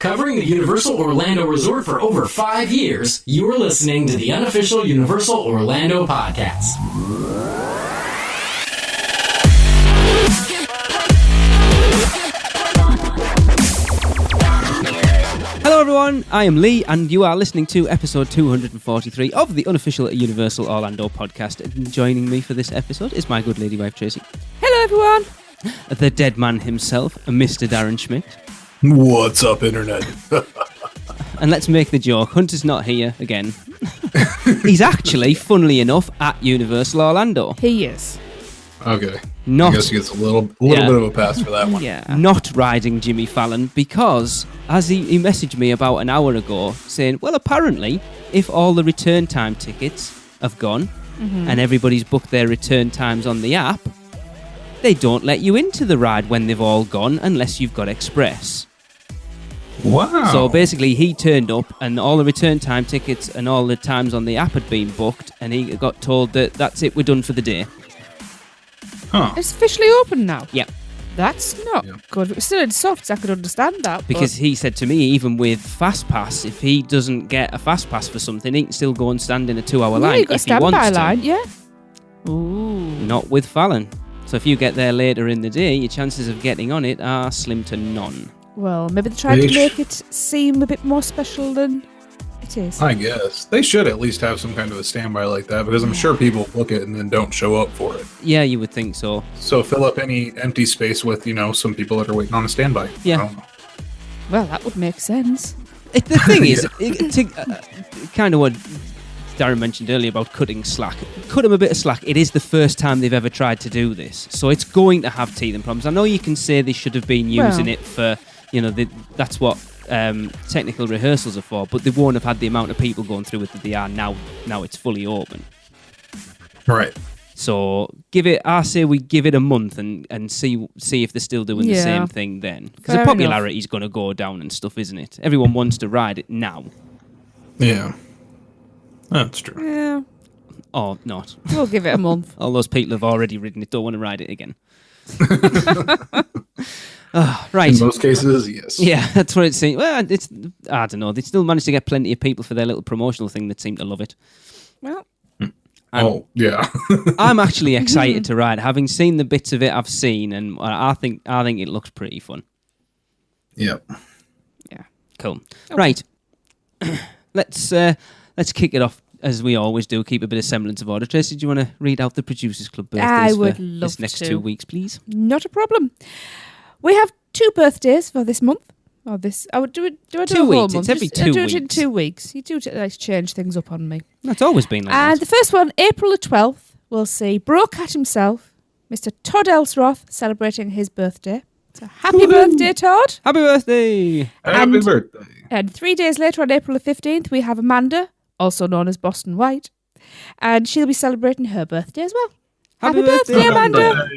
Covering the Universal Orlando Resort for over 5 years, you are listening to the Unofficial Universal Orlando Podcast. Hello everyone, I am Lee and you are listening to episode 243 of the Unofficial Universal Orlando Podcast. And joining me for this episode is my good lady wife Tracy. Hello everyone. The dead man himself, Mr. Darren Schmidt. What's up, Internet? And let's make the joke, Hunter's not here again. He's actually, funnily enough, at Universal Orlando. He is. Okay. Not, I guess he gets a little bit of a pass for that one. Yeah. Not riding Jimmy Fallon because, as he messaged me about an hour ago, saying, well, apparently, if all the return time tickets have gone and everybody's booked their return times on the app, they don't let you into the ride when they've all gone unless you've got Express. Wow. So basically, he turned up and all the return time tickets and all the times on the app had been booked, and he got told that that's it, we're done for the day. Huh. It's officially open now. Yep. That's not good. It was still in softs, I could understand that. Because he said to me, even with FastPass, if he doesn't get a FastPass for something, he can still go and stand in a 2-hour line you've got a if he wants standby to. line, yeah. Ooh. Not with Fallon. So if you get there later in the day, your chances of getting on it are slim to none. Well, maybe they're trying to make it seem a bit more special than it is. I guess. They should at least have some kind of a standby like that, because I'm sure people book it and then don't show up for it. Yeah, you would think so. So fill up any empty space with, some people that are waiting on a standby. Yeah. I don't know. Well, that would make sense. The thing is, kind of what Darren mentioned earlier about cutting slack. Cut them a bit of slack. It is the first time they've ever tried to do this, so it's going to have teething problems. I know you can say they should have been using it for, that's what technical rehearsals are for, but they won't have had the amount of people going through it that they are now. Now it's fully open. Right. So I say we give it a month and see if they're still doing the same thing then. Because the popularity is going to go down and stuff, isn't it? Everyone wants to ride it now. Yeah. That's true. Yeah. Or not. We'll give it a month. All those people have already ridden it, don't want to ride it again. Right. In most cases, yes. Yeah, that's what it seems. Well, I don't know. They still managed to get plenty of people for their little promotional thing that seem to love it. Well. Yeah. I'm actually excited to ride. Having seen the bits of it I've seen, and I think it looks pretty fun. Yep. Yeah. Cool. Okay. Right. Let's kick it off as we always do. Keep a bit of semblance of order. Tracy, do you want to read out the Producers Club birthdays I would for love this next to. 2 weeks, please? Not a problem. We have 2 birthdays for this month. Or this, I would do it. Do I do 2 a whole weeks. month? It's every Just, 2 do weeks. it in 2 weeks. You do change things up on me. That's always been like And that. the first one, April the 12th, we'll see Brocat himself, Mr. Todd Elsroth, celebrating his birthday. So happy birthday, Todd. Happy birthday! Happy birthday. And 3 days later, on April the 15th, we have Amanda, also known as Boston White. And she'll be celebrating her birthday as well. Happy birthday, Amanda.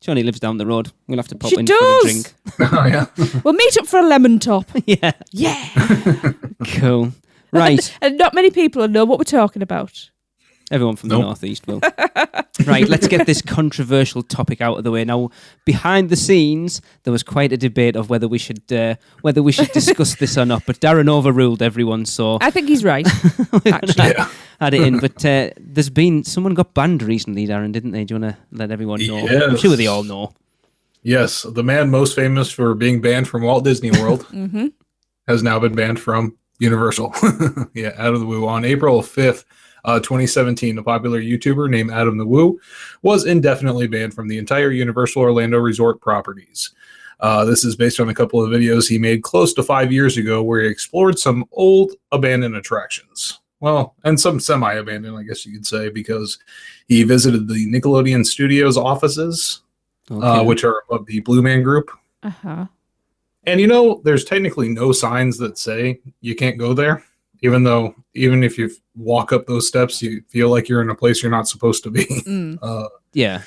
She only lives down the road. We'll have to pop She in does. for a drink. Oh, yeah. We'll meet up for a lemon top. Yeah. Yeah. Cool. Right. And not many people will know what we're talking about. Everyone from the northeast will. Right, let's get this controversial topic out of the way. Now, behind the scenes, there was quite a debate of whether we should discuss this or not, but Darren overruled everyone, so I think he's right, actually. had it in. But there's been... Someone got banned recently, Darren, didn't they? Do you want to let everyone know? Yes. I'm sure they all know. Yes, the man most famous for being banned from Walt Disney World has now been banned from Universal. Yeah, out of the Woo. On April 5th, 2017, a popular YouTuber named Adam the Woo was indefinitely banned from the entire Universal Orlando Resort properties. This is based on a couple of videos he made close to 5 years ago where he explored some old abandoned attractions. Well, and some semi-abandoned, I guess you could say, because he visited the Nickelodeon Studios offices, which are of the Blue Man Group. Uh-huh. And there's technically no signs that say you can't go there, even if you walk up those steps, you feel like you're in a place you're not supposed to be. Yeah.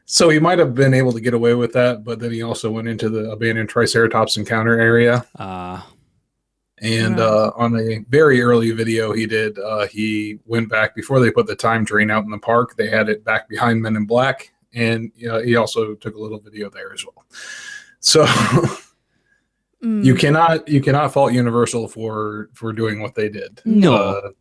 So he might have been able to get away with that, but then he also went into the abandoned Triceratops encounter area. And on a very early video he went back before they put the time train out in the park. They had it back behind Men in Black, and he also took a little video there as well. So You cannot fault Universal for doing what they did. No.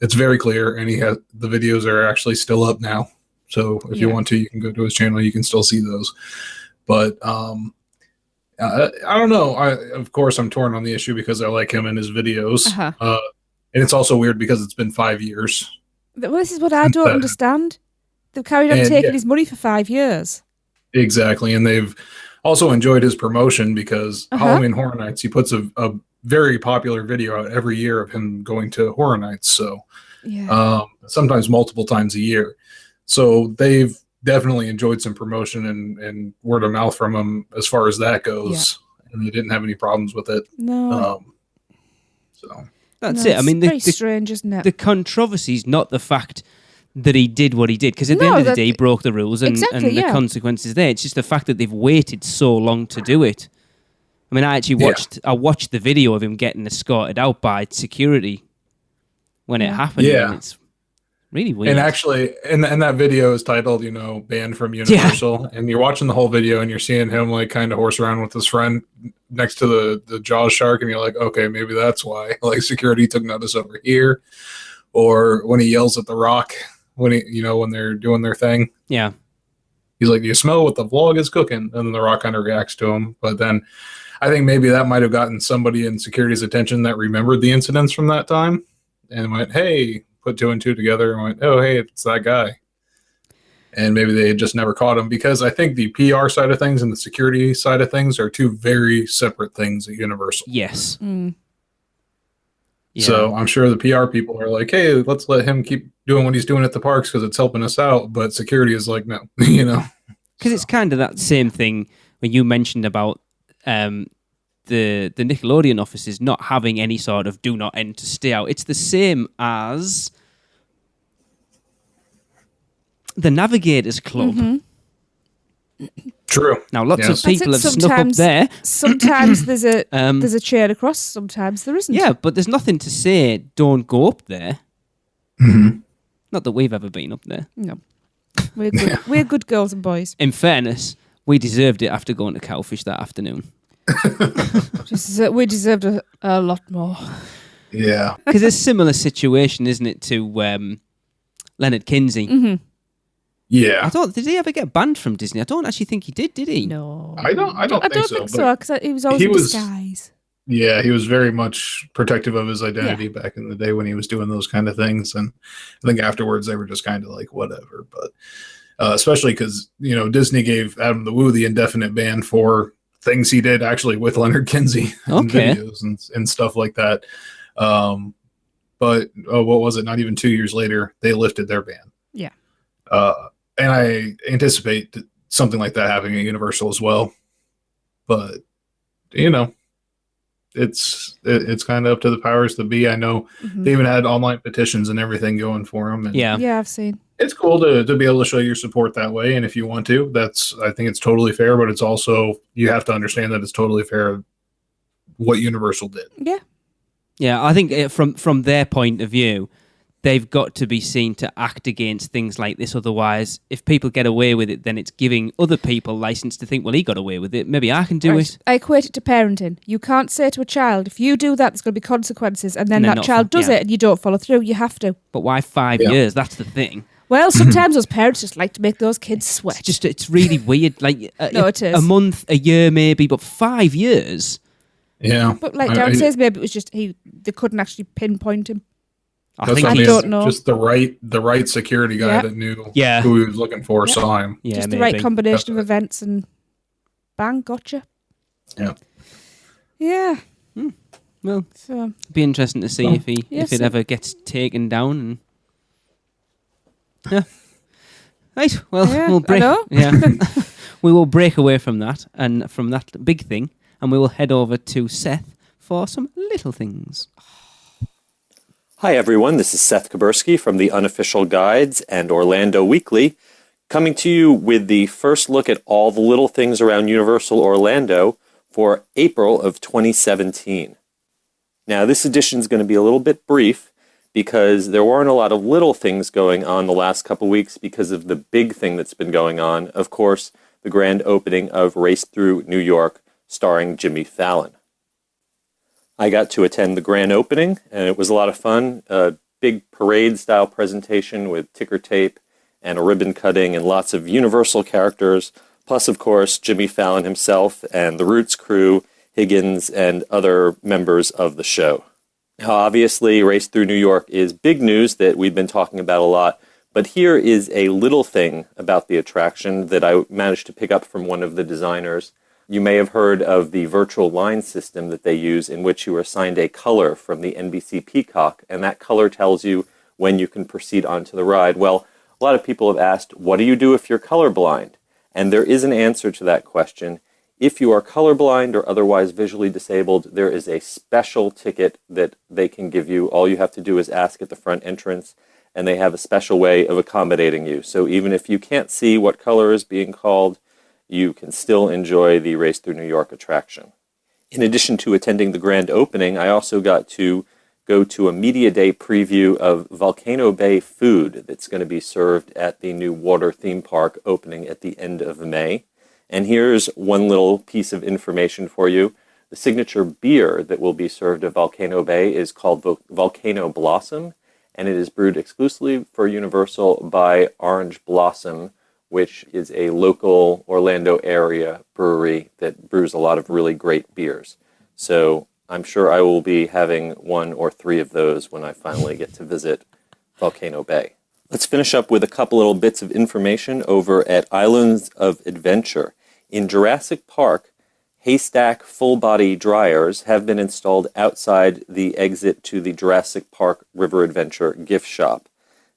It's very clear, and the videos are actually still up now. So if you want to, you can go to his channel. You can still see those. But I don't know. Of course, I'm torn on the issue because I like him and his videos. And it's also weird because it's been 5 years. Well, this is what I don't understand. They've carried on taking his money for 5 years. Exactly. And they've also enjoyed his promotion because Halloween Horror Nights, he puts a very popular video out every year of him going to Horror Nights. So sometimes multiple times a year. So they've definitely enjoyed some promotion and word of mouth from him as far as that goes. And they didn't have any problems with it. No. So that's it. I mean, it's very strange, isn't it? The controversy is not the fact that he did what he did, because at the end of the day, he broke the rules and the consequences there. It's just the fact that they've waited so long to do it. I mean, I actually watched the video of him getting escorted out by security when it happened. Yeah. And it's really weird. And actually, and that video is titled, Banned from Universal. And you're watching the whole video and you're seeing him like kind of horse around with his friend next to the Jaws shark. And you're like, okay, maybe that's why. Like security took notice over here. Or when he yells at The Rock, when they're doing their thing. Yeah. He's like, do you smell what the vlog is cooking? And then The Rock kind of reacts to him. But then I think maybe that might have gotten somebody in security's attention that remembered the incidents from that time and went, hey, put 2 and 2 together and went, oh, hey, it's that guy. And maybe they had just never caught him, because I think the PR side of things and the security side of things are 2 very separate things at Universal. Yes. Yeah. So I'm sure the PR people are like, hey, let's let him keep doing what he's doing at the parks because it's helping us out. But security is like, no, Because it's kind of that same thing when you mentioned about the Nickelodeon offices not having any sort of do not enter, stay out. It's the same as the Navigators Club. True. Now, lots of people have snuck up there. Sometimes there's a chair across. Sometimes there isn't. Yeah, but there's nothing to say don't go up there. Not that we've ever been up there. No, we're good. We're good girls and boys. In fairness, we deserved it after going to Cowfish that afternoon. We deserved a lot more. Yeah. Because it's a similar situation, isn't it, to Leonard Kinsey? Yeah. Did he ever get banned from Disney? I don't actually think he did he? No. I don't think so, because he was always in disguise. Yeah, he was very much protective of his identity back in the day when he was doing those kind of things. And I think afterwards they were just kind of like, whatever. But especially because, Disney gave Adam the Woo the indefinite ban for things he did actually with Leonard Kinsey in videos and stuff like that. But what was it? Not even 2 years later, they lifted their ban. Yeah. And I anticipate something like that happening at Universal as well. But, it's kind of up to the powers that be. I know they even had online petitions and everything going for them. And yeah, I've seen. It's cool to be able to show your support that way. And if you want to, I think it's totally fair, but it's also, you have to understand that it's totally fair what Universal did. Yeah. Yeah, I think from their point of view, they've got to be seen to act against things like this. Otherwise, if people get away with it, then it's giving other people license to think, well, he got away with it. Maybe I can do it. I equate it to parenting. You can't say to a child, if you do that, there's going to be consequences, and then that child does it and you don't follow through. You have to. But why 5 years? That's the thing. Well, sometimes those parents just like to make those kids sweat. It's really weird. Like no, it is. A month, a year maybe, but 5 years? Yeah. But like Darren says, maybe it was just they couldn't actually pinpoint him. I don't know. Just the right security guy that knew who he was looking for saw him. Yeah, just the right combination of events and bang, gotcha. Yeah. Yeah. Well, it'd be interesting to see if it ever gets taken down. And right. Well, we'll break. We will break away from that and from that big thing, and we will head over to Seth for some little things. Hi everyone, this is Seth Kabursky from the Unofficial Guides and Orlando Weekly, coming to you with the first look at all the little things around Universal Orlando for April of 2017. Now this edition is going to be a little bit brief because there weren't a lot of little things going on the last couple weeks because of the big thing that's been going on, of course, the grand opening of Race Through New York starring Jimmy Fallon. I got to attend the grand opening, and it was a lot of fun. A big parade-style presentation with ticker tape and a ribbon cutting and lots of Universal characters, plus, of course, Jimmy Fallon himself and the Roots crew, Higgins, and other members of the show. Now, obviously, Race Through New York is big news that we've been talking about a lot, but here is a little thing about the attraction that I managed to pick up from one of the designers. You may have heard of the virtual line system that they use, in which you are assigned a color from the NBC Peacock, and that color tells you when you can proceed onto the ride. Well, a lot of people have asked, what do you do if you're colorblind? And there is an answer to that question. If you are colorblind or otherwise visually disabled, there is a special ticket that they can give you. All you have to do is ask at the front entrance, and they have a special way of accommodating you. So even if you can't see what color is being called, you can still enjoy the Race Through New York attraction. In addition to attending the grand opening, I also got to go to a media day preview of Volcano Bay food that's going to be served at the new water theme park opening at the end of May. And here's one little piece of information for you. The signature beer that will be served at Volcano Bay is called Volcano Blossom, and it is brewed exclusively for Universal by Orange Blossom, which is a local Orlando area brewery that brews a lot of really great beers. So I'm sure I will be having 1 or 3 of those when I finally get to visit Volcano Bay. Let's finish up with a couple little bits of information over at Islands of Adventure. In Jurassic Park, Haystack full-body dryers have been installed outside the exit to the Jurassic Park River Adventure gift shop.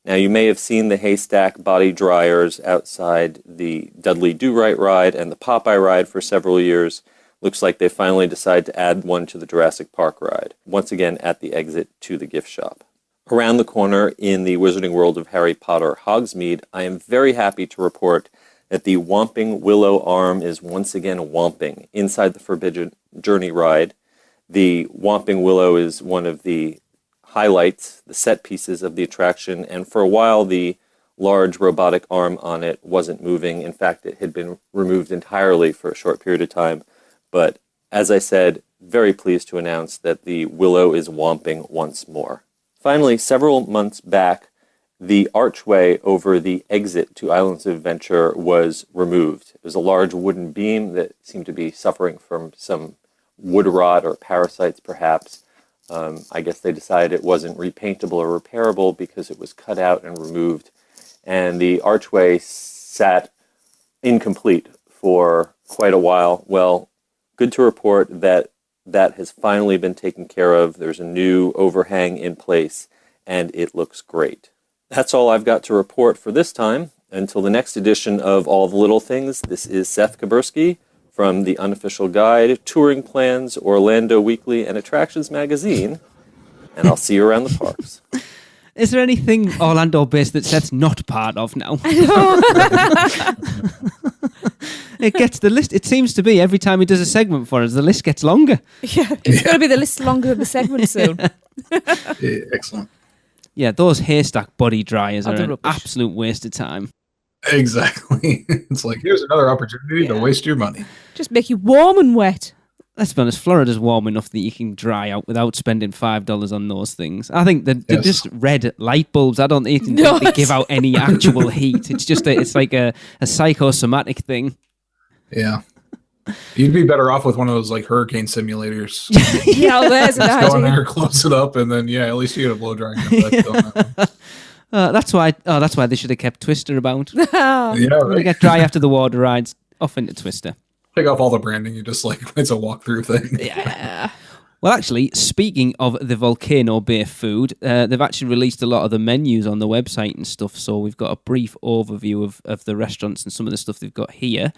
Now, you may have seen the Haystack body dryers outside the Dudley Do-Right ride and the Popeye ride for several years. Looks like they finally decided to add one to the Jurassic Park ride, once again at the exit to the gift shop. Around the corner in the Wizarding World of Harry Potter Hogsmeade, I am very happy to report that the Whomping Willow Arm is once again whomping inside the Forbidden Journey ride. The Whomping Willow is one of the highlights, the set pieces of the attraction, and for a while the large robotic arm on it wasn't moving. In fact, it had been removed entirely for a short period of time. But as I said, very pleased to announce that the Willow is whomping once more. Finally, several months back, the archway over the exit to Islands of Adventure was removed. It was a large wooden beam that seemed to be suffering from some wood rot or parasites, perhaps. I guess they decided it wasn't repaintable or repairable because it was cut out and removed. And the archway sat incomplete for quite a while. Well, good to report that that has finally been taken care of. There's a new overhang in place, and it looks great. That's all I've got to report for this time. Until the next edition of All the Little Things, this is Seth Kabursky from the Unofficial Guide, Touring Plans, Orlando Weekly, and Attractions Magazine, and I'll see you around the parks. Is there anything Orlando-based that Seth's not part of now? It gets the list. It seems to be every time he does a segment for us, the list gets longer. Yeah, it's going to be the list longer than the segment soon. Yeah, excellent. Yeah, those Haystack body dryers Oh, are they're an rubbish. absolute waste of time. Exactly. It's like, here's another opportunity to waste your money. Just make you warm and wet. Let's be honest, Florida's warm enough that you can dry out without spending $5 on those things. I think they're just red light bulbs. I don't think they give out any actual heat. It's just it's like a psychosomatic thing. Yeah. You'd be better off with one of those like hurricane simulators. Yeah, there's an Just go in idea. there, close it up, and then at least you get a blow drying effect. That's why they should have kept Twister about. Yeah, When they right. get dry after the water rides, off into Twister. Take off all the branding. You just like it's a walkthrough thing. Yeah. Well, actually, speaking of the Volcano Bay food, they've actually released a lot of the menus on the website and stuff, so we've got a brief overview of the restaurants and some of the stuff they've got here.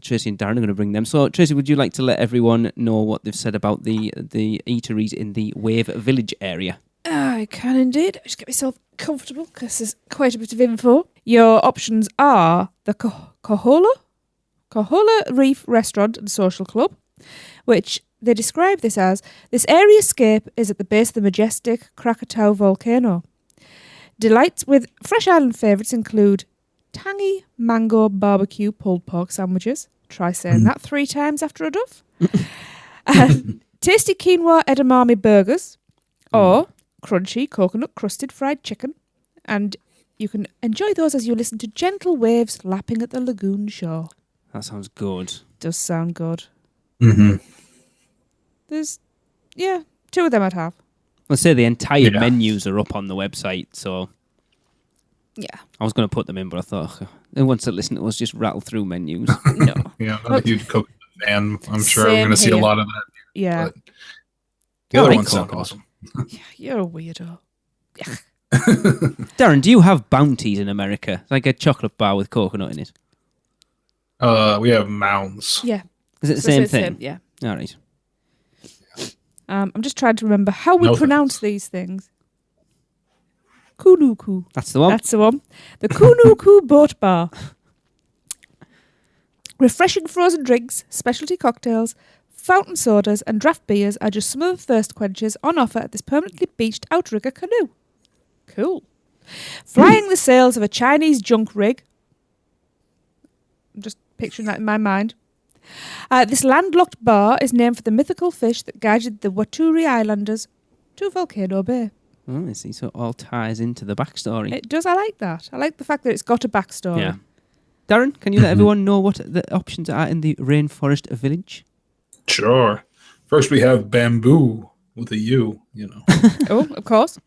Tracy and Darren are going to bring them. So, Tracy, would you like to let everyone know what they've said about the eateries in the Wave Village area? I can indeed. Just get myself comfortable because there's quite a bit of info. Your options are the Kohola Reef Restaurant and Social Club, which they describe this as, this airy-scape is at the base of the majestic Krakatoa volcano. Delights with fresh island favourites include tangy mango barbecue pulled pork sandwiches. Try saying that 3 times after a duff. And tasty quinoa edamame burgers, or crunchy coconut-crusted fried chicken. And you can enjoy those as you listen to gentle waves lapping at the lagoon shore. That sounds good. Does sound good. Mm-hmm. There's, 2 of them I'd have. Let's say the entire menus are up on the website, so Yeah. I was going to put them in, but I thought who wants to listen to us just rattle through menus? No. Yeah, I'm not a huge coconut fan. I'm sure I'm Same going to see a here. lot of that. Yeah. But the other like ones sound coconut. awesome. Yeah, you're a weirdo. Darren, do you have Bounties in America? It's like a chocolate bar with coconut in it. We have mounds. Yeah. Is it the So same it's the thing? yeah. All right. I'm just trying to remember how we No pronounce thanks. these things. Kunuku. That's the one. That's the one. The Kunuku Boat Bar. Refreshing frozen drinks, specialty cocktails, fountain sodas, and draft beers are just some of the thirst quenchers on offer at this permanently beached outrigger canoe. Cool. Flying the sails of a Chinese junk rig. I'm just picturing that in my mind. This landlocked bar is named for the mythical fish that guided the Waturi Islanders to Volcano Bay. Oh, I see. So it all ties into the backstory. It does. I like that. I like the fact that it's got a backstory. Yeah. Darren, can you let everyone know what the options are in the Rainforest Village? Sure. First, we have bamboo with a U, Oh, of course.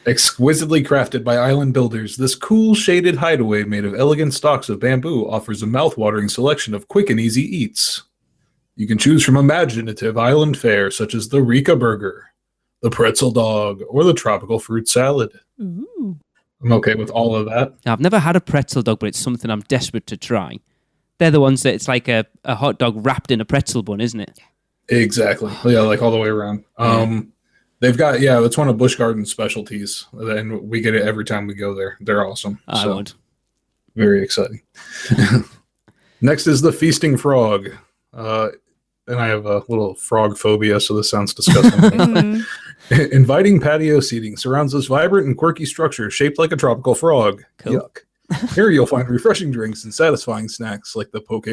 Exquisitely crafted by island builders, this cool shaded hideaway made of elegant stalks of bamboo offers a mouth-watering selection of quick and easy eats. You can choose from imaginative island fare such as the Rika Burger, the Pretzel Dog, or the Tropical Fruit Salad. Ooh. I'm okay with all of that. I've never had a pretzel dog, but it's something I'm desperate to try. They're the ones that it's like a hot dog wrapped in a pretzel bun, isn't it? Exactly. Yeah, like all the way around. They've got, it's one of Busch Gardens' specialties, and we get it every time we go there. They're awesome. I would. Very exciting. Next is the Feasting Frog. And I have a little frog phobia, so this sounds disgusting. Inviting patio seating surrounds this vibrant and quirky structure shaped like a tropical frog. Cool. Yuck. Here you'll find refreshing drinks and satisfying snacks like the Poke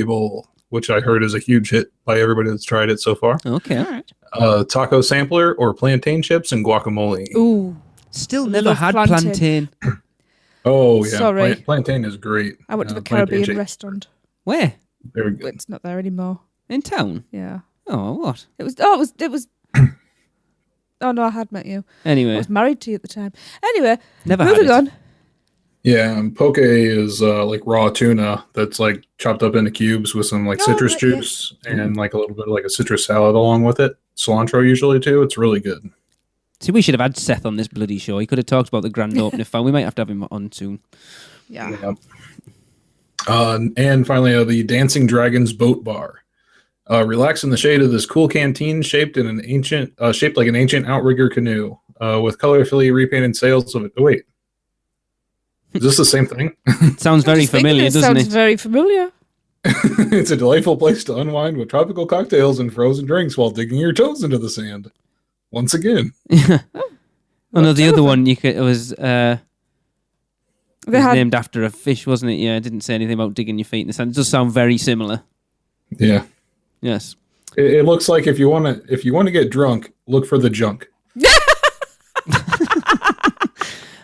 Bowl, which I heard is a huge hit by everybody that's tried it so far. Okay. All right. Taco sampler or plantain chips and guacamole. Ooh. Still never Love had plantain. plantain. Oh, yeah. Sorry. Plantain is great. I went to the Plantain Caribbean shake. restaurant. Where? Very good. It's not there anymore. In town? Yeah. Oh, what? It was. Oh no, I had met you. I Anyway, was married to you at the time. Anyway, never had moving it. on. Yeah, and poke is like raw tuna that's like chopped up into cubes with some like citrus right, yeah. juice and like a little bit of like a citrus salad along with it. Cilantro usually too. It's really good. See, we should have had Seth on this bloody show. He could have talked about the grand opening. We might have to have him on soon. Yeah. And finally, the Dancing Dragons Boat Bar. Relax in the shade of this cool canteen shaped like an ancient outrigger canoe with colorfully repainted sails of it. Oh, wait. Is this the same thing? Sounds very Just thinking familiar, it doesn't sounds it? very familiar. It's a delightful place to unwind with tropical cocktails and frozen drinks while digging your toes into the sand. Once again. Oh no, the other one it was named after a fish, wasn't it? Yeah, it didn't say anything about digging your feet in the sand. It does sound very similar. Yeah. Yes. It looks like if you want to get drunk, look for the junk.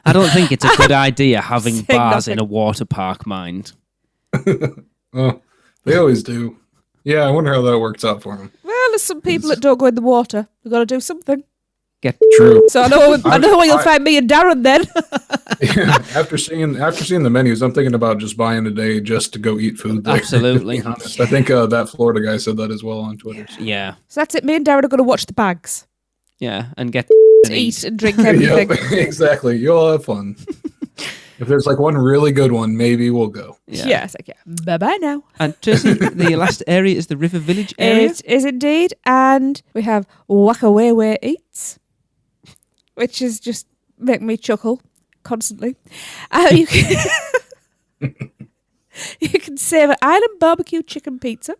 I don't think it's a good idea having Saying bars in nothing. a water park, mind. Oh, they always do. Yeah, I wonder how that works out for them. Well, there's some people that don't go in the water. They've got to do something. True. So I know where you'll find me and Darren then. Yeah, after seeing the menus, I'm thinking about just buying a day just to go eat food there. Absolutely. To be honest. I think that Florida guy said that as well on Twitter. Yeah. So that's it. Me and Darren are going to watch the bags. Yeah. And get To eat and drink everything. Yep, exactly. You'll have fun. If there's like one really good one, maybe we'll go. Yeah. It's like, bye-bye now. And Tracy, the last area is the River Village area. It is indeed. And we have Wakawewe Eats, which is just making me chuckle constantly. You can save an Island Bbq Chicken Pizza.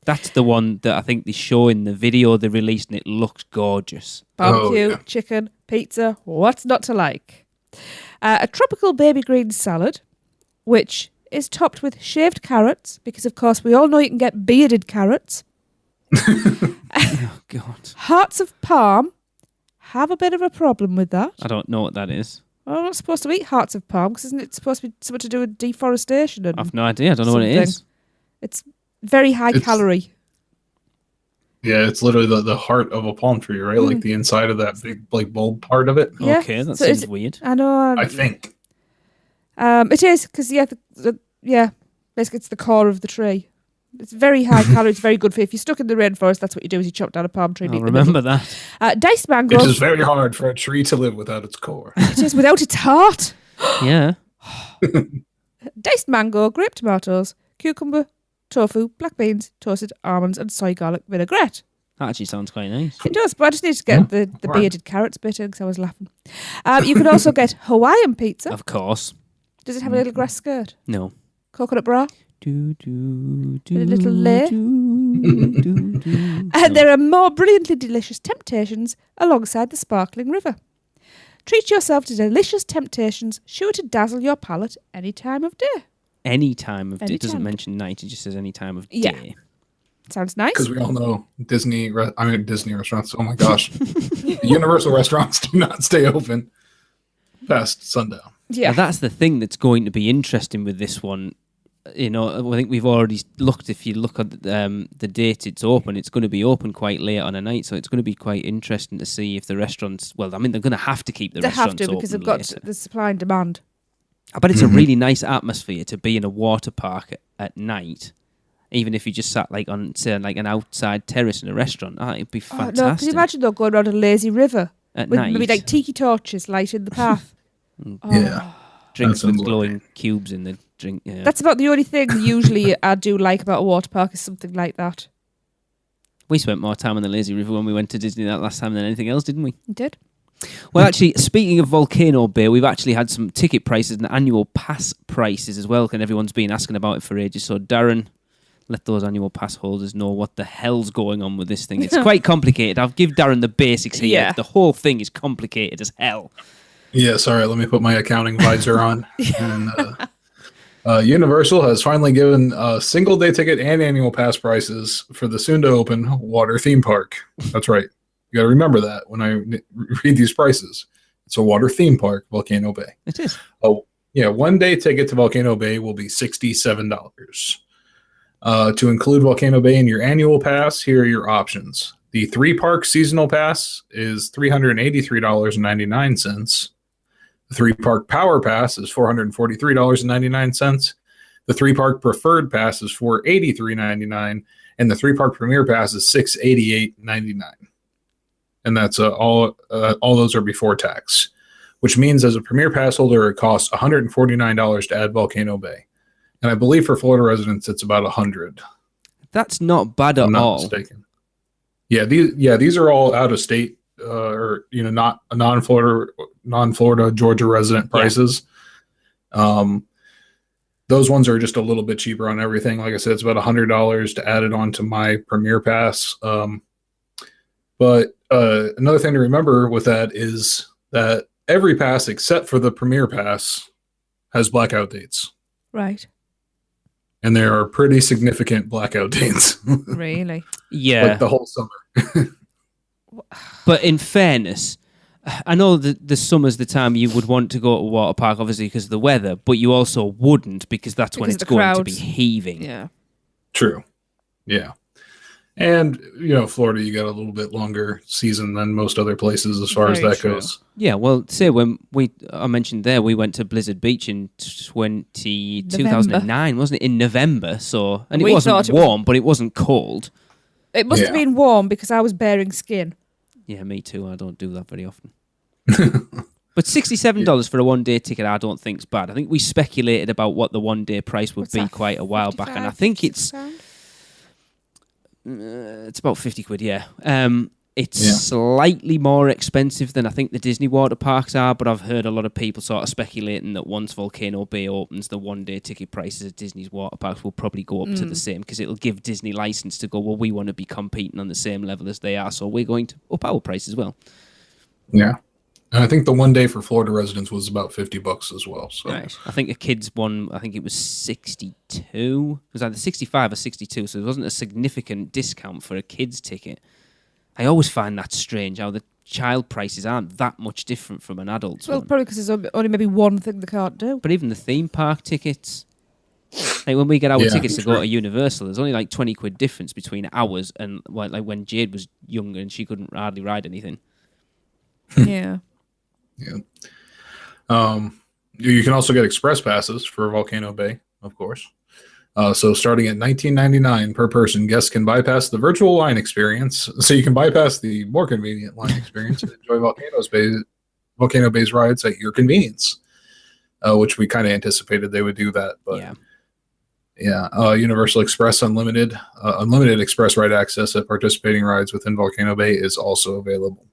That's the one that I think they show in the video they released, and it looks gorgeous. Barbecue, yeah. chicken, pizza, what's not to like? A tropical baby green salad, which is topped with shaved carrots, because of course we all know you can get bearded carrots. Oh, God. Hearts of Palm have a bit of a problem with that. I don't know what that is. Well, I'm not supposed to eat hearts of palm because isn't it supposed to be something to do with deforestation? And I've no idea. I don't know what it is. It's very high calorie. Yeah, it's literally the heart of a palm tree, right? Like the inside of that big like bulb part of it. Yeah. Okay, that So seems weird. I know. I think. It is because basically it's the core of the tree. It's very high calorie. It's very good for you. If you're stuck in the rainforest, that's what you do: is you chop down a palm tree. And I'll eat the middle. remember that. Diced mango. It is very hard for a tree to live without its core. It is without its heart. Yeah. Diced mango, grape tomatoes, cucumber, tofu, black beans, toasted almonds, and soy garlic vinaigrette. That actually sounds quite nice. It does, but I just need to get the right. bearded carrots bit in because I was laughing. You could also get Hawaiian pizza. Of course. Does it have a little grass skirt? No. Coconut bra? Do, do, do, A little layer? do, do, do. And there are more brilliantly delicious temptations alongside the sparkling river. Treat yourself to delicious temptations sure to dazzle your palate any time of day. Any time of day. Any It doesn't time. mention night. It just says any time of Yeah. day. Sounds nice. Because we all know Disney restaurants. Oh my gosh. The Universal restaurants do not stay open past sundown. Yeah. Now, that's the thing that's going to be interesting with this one. You know, I think we've already looked. If you look at the date it's open, it's going to be open quite late on a night, so it's going to be quite interesting to see if the restaurants. Well, I mean, they're going to have to keep the They have restaurants to because open they've got later. the supply and demand. But it's a really nice atmosphere to be in a water park at night, even if you just sat like on, say, like an outside terrace in a restaurant. It'd be Oh, no, fantastic. can you imagine though going around a lazy river at with night? maybe like tiki torches lighting the path? Yeah. Drinks That's with a glowing cubes in the drink. Yeah. That's about the only thing usually I do like about a water park is something like that. We spent more time on the lazy river when we went to Disney that last time than anything else, didn't we? You did? Well, actually, speaking of Volcano Bay, we've actually had some ticket prices and annual pass prices as well, and everyone's been asking about it for ages. So, Darren, let those annual pass holders know what the hell's going on with this thing. It's quite complicated. I'll give Darren the basics here. Yeah. The whole thing is complicated as hell. Yeah, sorry, let me put my accounting visor on. And, Universal has finally given single day ticket and annual pass prices for the soon to open water theme park. That's right. You got to remember that when I read these prices. It's a water theme park, Volcano Bay. It is. Oh, yeah, 1 day ticket to Volcano Bay will be $67. To include Volcano Bay in your annual pass, here are your options. The 3-park seasonal pass is $383.99. The 3-park power pass is $443.99. The 3-park preferred pass is $483.99, and the 3-park premier pass is $688.99. And that's all those are before tax, which means as a premier pass holder, it costs $149 to add Volcano Bay. And I believe for Florida residents, it's about $100. That's not bad I'm at not all. mistaken. Yeah, these are all out of state, or not non-Florida Georgia resident prices. Those ones are just a little bit cheaper on everything. Like I said, it's about $100 to add it on to my Premier Pass. But another thing to remember with that is that every pass except for the Premier Pass has blackout dates. Right. And there are pretty significant blackout dates. Really? Yeah. Like the whole summer. But in fairness, I know that the summer's the time you would want to go to a water park, obviously, because of the weather, but you also wouldn't because that's when Because it's of the going to be crowds. heaving. Yeah. True. Yeah. And, Florida, you got a little bit longer season than most other places as far as Very that true. goes. Yeah, well, say when I mentioned there, we went to Blizzard Beach in 2009, wasn't it? In November, so, and it We wasn't thought it was- warm, but it wasn't cold. It must have Yeah. been warm because I was bearing skin. Yeah, me too. I don't do that very often. But $67 for a 1 day ticket, I don't think is bad. I think we speculated about what the 1 day price would What's be that, quite a while back, and I 55, think it's £56? it's about £50, yeah. It's Yeah. slightly more expensive than I think the Disney water parks are, but I've heard a lot of people sort of speculating that once Volcano Bay opens, the 1 day ticket prices at Disney's water parks will probably go up to the same because it'll give Disney license to go, well, we want to be competing on the same level as they are, so we're going to up our price as well. Yeah. And I think the one day for Florida residents was about $50 as well. So Right. I think a kid's one, I think it was 62. It was either 65 or 62, so there wasn't a significant discount for a kid's ticket. I always find that strange, how the child prices aren't that much different from an adult's Well, one. probably because there's only maybe one thing they can't do. But even the theme park tickets, like when we get our Yeah, tickets to go true. to Universal, there's only like 20 quid difference between ours and like when Jade was younger and she couldn't hardly ride anything. Yeah. yeah. You can also get express passes for Volcano Bay, of course. So starting at $19.99 per person, guests can bypass the virtual line experience. So you can bypass the more convenient line experience and enjoy Volcano Bay's rides at your convenience, which we kind of anticipated they would do that. But Universal Express Unlimited express ride access at participating rides within Volcano Bay is also available.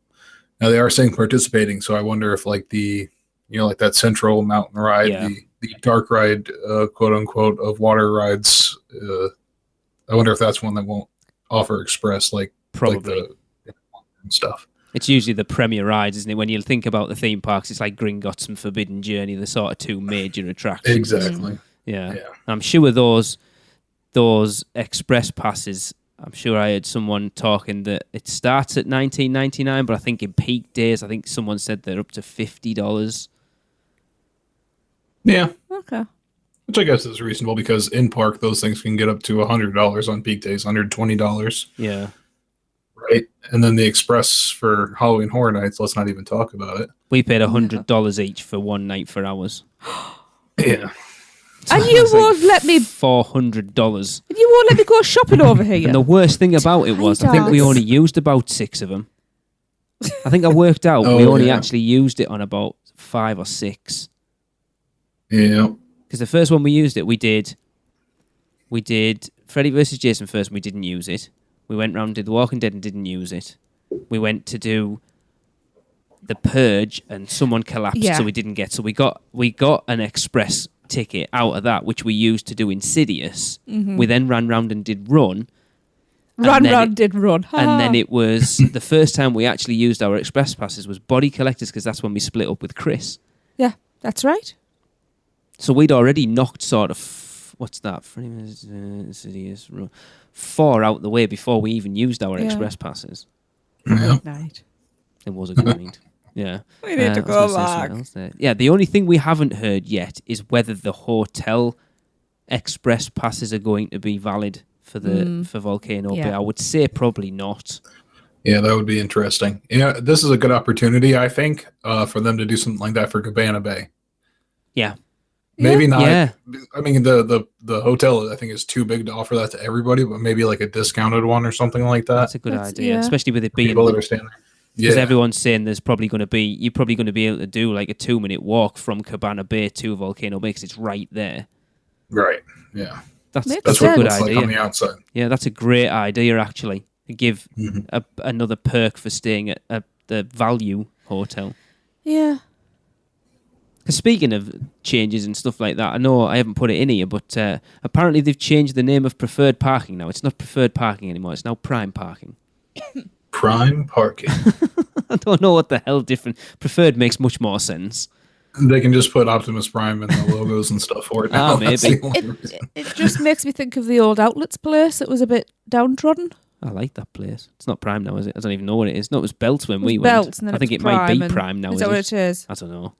Now they are saying participating, so I wonder if like like that Central Mountain ride, the dark ride, quote unquote, of water rides. I wonder if that's one that won't offer express Probably. like the stuff. It's usually the premier rides, isn't it? When you think about the theme parks, it's like Gringotts and Forbidden Journey, the sort of two major attractions. Exactly. Yeah. Yeah. I'm sure those express passes, I'm sure I heard someone talking that it starts at $19.99, but I think in peak days, I think someone said they're up to $50. Yeah. Okay. Which I guess is reasonable because in park those things can get up to $100 on peak days, $120. Yeah. Right. And then the express for Halloween Horror Nights, let's not even talk about it. We paid $100 each for one night for ours. Yeah. And you won't let me. $400. You won't let me go shopping over here. And the worst thing about it was, I think we only used about 6 of them. I think I worked out we only actually used it on about 5 or 6. Yeah. Because the first one we used it, we did Freddy vs. Jason first, and we didn't use it. We went round, did The Walking Dead, and didn't use it. We went to do The Purge, and someone collapsed, so we didn't get. So we got an express ticket out of that, which we used to do Insidious. Mm-hmm. We then ran round and did Run. Run. And then it was the first time we actually used our express passes was Body Collectors, because that's when we split up with Chris. Yeah, that's right. So we'd already knocked sort of, what's that? 4 out the way before we even used our express passes. Night. It was a grind. Yeah. We need to go back. Yeah, the only thing we haven't heard yet is whether the hotel express passes are going to be valid for Volcano Bay. I would say probably not. Yeah, that would be interesting. This is a good opportunity, I think, for them to do something like that for Cabana Bay. Yeah. Maybe not. Yeah. I mean, the hotel, I think, is too big to offer that to everybody, but maybe like a discounted one or something like that. That's a good idea, especially with it being... People understand that. Because everyone's saying you're probably going to be able to do like a 2-minute walk from Cabana Bay to Volcano Bay because it's right there. Right. Yeah. That's what a good it looks idea. like on the outside. Yeah, that's a great idea, actually. To give another perk for staying at the Value Hotel. Yeah. Because speaking of changes and stuff like that, I know I haven't put it in here, but apparently they've changed the name of preferred parking now. It's not preferred parking anymore. It's now prime parking. Prime parking. I don't know what the hell different. Preferred makes much more sense. They can just put Optimus Prime in the logos and stuff for it now. Maybe. It just makes me think of the old outlets place that was a bit downtrodden. I like that place. It's not Prime now, is it? I don't even know what it is. No, it was Belts when we Belts, went. and then I think it might be Prime now. Is that what it is? I don't know.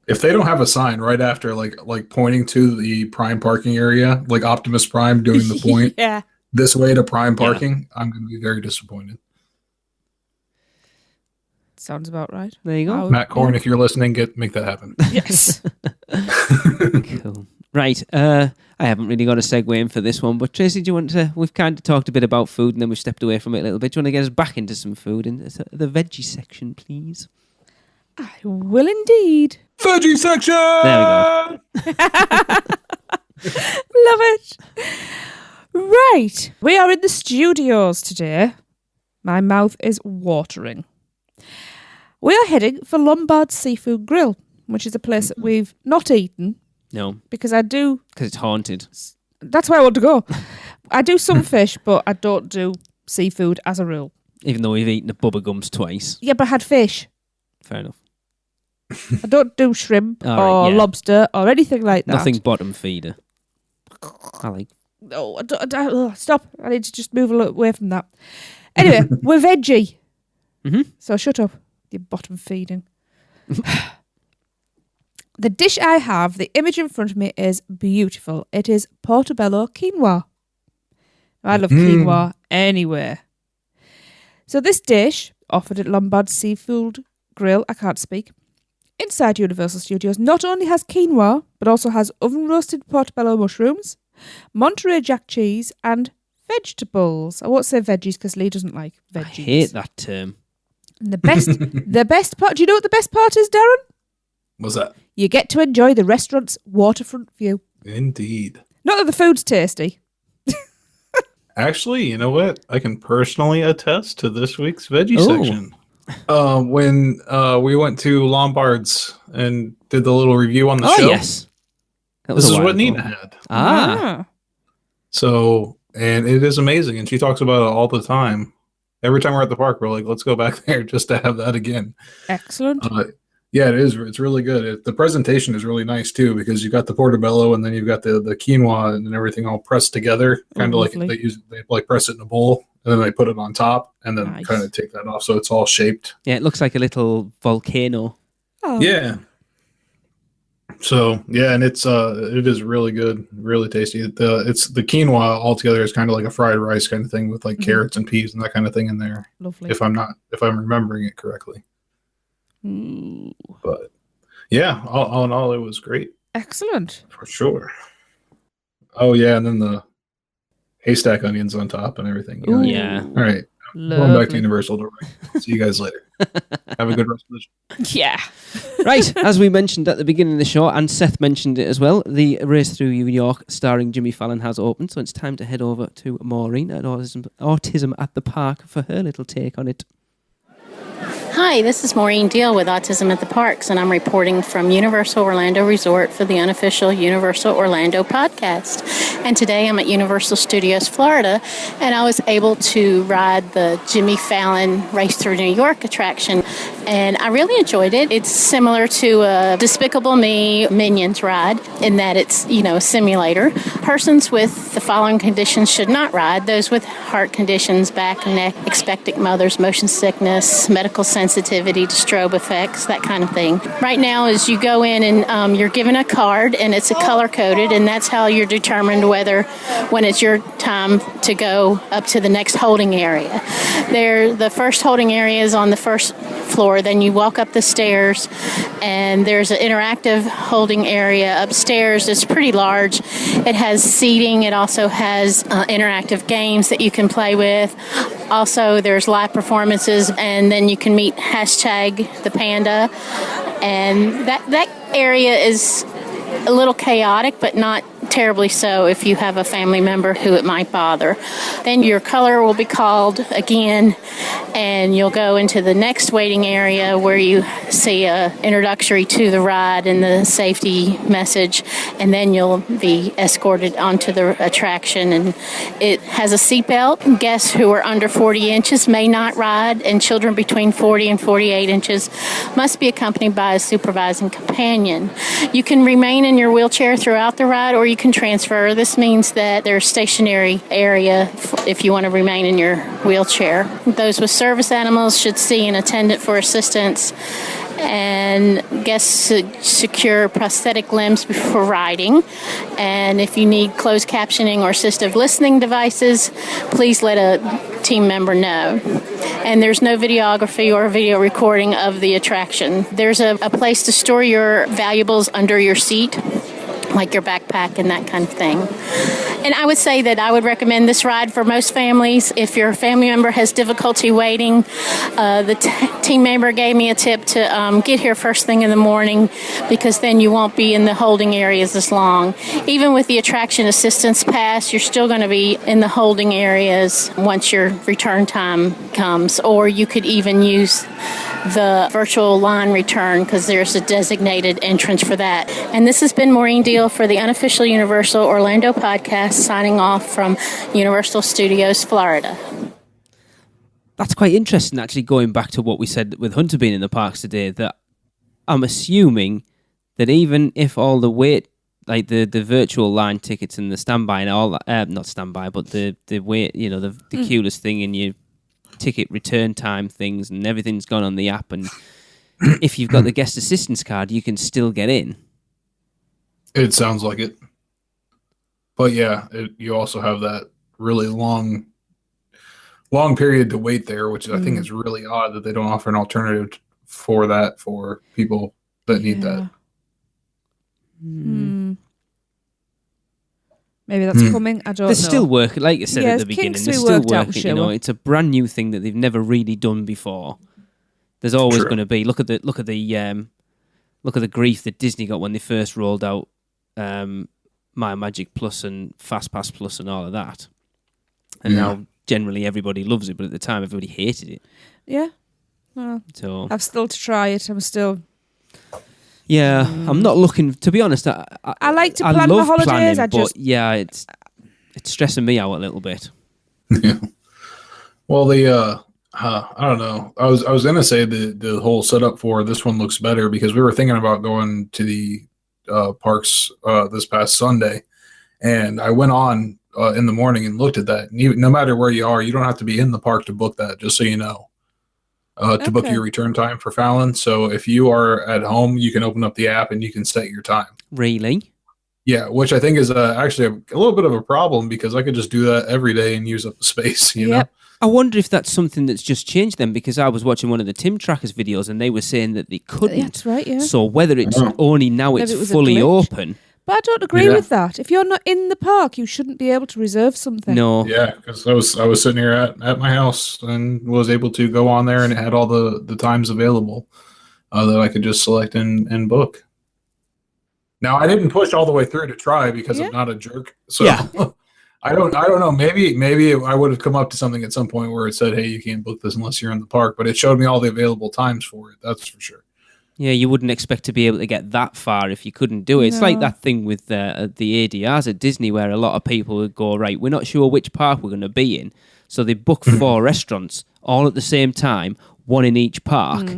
If they don't have a sign right after, like pointing to the Prime parking area, like Optimus Prime doing the point this way to Prime parking, I'm going to be very disappointed. Sounds about right. There you go. Matt Corn, if you're listening, make that happen. Yes. Cool. Right. I haven't really got a segue in for this one, but Tracy, do you want to... We've kind of talked a bit about food and then we've stepped away from it a little bit. Do you want to get us back into some food? In the veggie section, please. I will indeed. Veggie section! There we go. Love it. Right. We are in the studios today. My mouth is watering. We are heading for Lombard Seafood Grill, which is a place that we've not eaten. No. Because I do... Because it's haunted. That's where I want to go. I do some fish, but I don't do seafood as a rule. Even though we've eaten the Bubba Gums twice. Yeah, but I had fish. Fair enough. I don't do shrimp All right, or yeah. lobster or anything like that. Nothing bottom feeder. I like. No, stop. I need to just move a little away from that. Anyway, we're veggie. Mm-hmm. So shut up, you bottom feeding. The dish I have, the image in front of me is beautiful. It is Portobello Quinoa. I love quinoa anywhere. So this dish, offered at Lombard Seafood Grill, I can't speak, inside Universal Studios, not only has quinoa, but also has oven-roasted portobello mushrooms, Monterey Jack cheese, and vegetables. I won't say veggies because Lee doesn't like veggies. I hate that term. And the best part, do you know what the best part is, Darren? What's that? You get to enjoy the restaurant's waterfront view. Indeed. Not that the food's tasty. Actually, you know what? I can personally attest to this week's veggie Oh. section. When we went to Lombard's and did the little review on the Oh, show. yes. That was This a is while what ago. Nina had. Ah. So, and it is amazing. And she talks about it all the time. Every time we're at the park, we're like, let's go back there just to have that again. Excellent. Yeah, it is. It's really good. The presentation is really nice too, because you've got the portobello and then you've got the quinoa and everything all pressed together, kind of like lovely. they like press it in a bowl and then they put it on top and then Nice. kind of take that off, so it's all shaped. Yeah, it looks like a little volcano. Oh. Yeah. So yeah, and it is really good, really tasty. It's the quinoa altogether is kind of like a fried rice kind of thing with like carrots and peas and that kind of thing in there. Lovely. If I'm remembering it correctly. Ooh. But yeah, all in all, it was great Excellent. for sure. Oh yeah, and then the haystack onions on top and everything. Ooh. Yeah. All right, going back to Lovely. Universal. Don't worry. See you guys later. Have a good rest of the show. Yeah. Right, as we mentioned at the beginning of the show, and Seth mentioned it as well, the Race Through New York starring Jimmy Fallon has opened, so it's time to head over to Maureen at Autism at the Park for her little take on it. Hi, this is Maureen Deal with Autism at the Parks, and I'm reporting from Universal Orlando Resort for the Unofficial Universal Orlando podcast. And today I'm at Universal Studios, Florida, and I was able to ride the Jimmy Fallon Race Through New York attraction, and I really enjoyed it. It's similar to a Despicable Me Minions ride in that it's, a simulator. Persons with the following conditions should not ride: those with heart conditions, back, neck, expectant mothers, motion sickness, medical sensitivity to strobe effects, that kind of thing. Right now, as you go in and you're given a card, and it's color-coded, and that's how you're determined when it's your time to go up to the next holding area. The first holding area is on the first floor. Then you walk up the stairs, and there's an interactive holding area upstairs. It's pretty large. It has seating. It also has interactive games that you can play with. Also, there's live performances, and then you can meet # the panda. And that area is a little chaotic, but not terribly so if you have a family member who it might bother. Then your color will be called again, and you'll go into the next waiting area where you see a introductory to the ride and the safety message, and then you'll be escorted onto the attraction. And it has a seatbelt. Guests who are under 40 inches may not ride, and children between 40 and 48 inches must be accompanied by a supervising companion. You can remain in your wheelchair throughout the ride, or you can transfer. This means that there's stationary area if you want to remain in your wheelchair. Those with service animals should see an attendant for assistance, and guests should secure prosthetic limbs before riding. And if you need closed captioning or assistive listening devices, please let a team member know. And there's no videography or video recording of the attraction. There's a place to store your valuables under your seat, like your backpack and that kind of thing. And I would say that I would recommend this ride for most families. If your family member has difficulty waiting, the team member gave me a tip to get here first thing in the morning, because then you won't be in the holding areas as long. Even with the attraction assistance pass, you're still going to be in the holding areas once your return time comes. Or you could even use the virtual line return, because there's a designated entrance for that. And this has been Maureen Deal for the Unofficial Universal Orlando podcast, signing off from Universal Studios, Florida. That's quite interesting, actually, going back to what we said with Hunter being in the parks today, that I'm assuming that even if all the wait, like the virtual line tickets and the standby and all that, not standby, but the wait, the queue list thing and your ticket return time things and everything's gone on the app, and if you've got the guest assistance card, you can still get in. It sounds like it. But yeah, you also have that really long period to wait there, which I think is really odd that they don't offer an alternative for that for people that need that. Maybe that's coming. I don't know. They're still working, like I said at the beginning. They're still working. It's a brand new thing that they've never really done before. There's always going to be. Look at the grief that Disney got when they first rolled out My Magic Plus and FastPass Plus and all of that. And now generally everybody loves it, but at the time everybody hated it. Yeah. Well, so I've still to try it. I'm still. Yeah, I'm not looking. To be honest, I like to plan my holidays. But yeah, it's stressing me out a little bit. Yeah. Well, I don't know. I was gonna say the whole setup for this one looks better because we were thinking about going to the parks this past Sunday, and I went on in the morning and looked at that. And no matter where you are, you don't have to be in the park to book that. Just so you know. To book your return time for Fallon. So if you are at home, you can open up the app and you can set your time. Really? Yeah, which I think is actually a little bit of a problem because I could just do that every day and use up the space, you know? I wonder if that's something that's just changed then, because I was watching one of the Tim Trackers videos and they were saying that they couldn't. That's right, yeah. So whether it's only now it's fully open. But I don't agree with that. If you're not in the park, you shouldn't be able to reserve something. No. Yeah, because I was sitting here at my house and was able to go on there and it had all the times available that I could just select and book. Now I didn't push all the way through to try because I'm not a jerk. So I don't know. Maybe I would have come up to something at some point where it said, "Hey, you can't book this unless you're in the park." But it showed me all the available times for it. That's for sure. Yeah, you wouldn't expect to be able to get that far if you couldn't do it. It's like that thing with the ADRs at Disney where a lot of people would go, right, we're not sure which park we're going to be in. So they book 4 restaurants all at the same time, one in each park.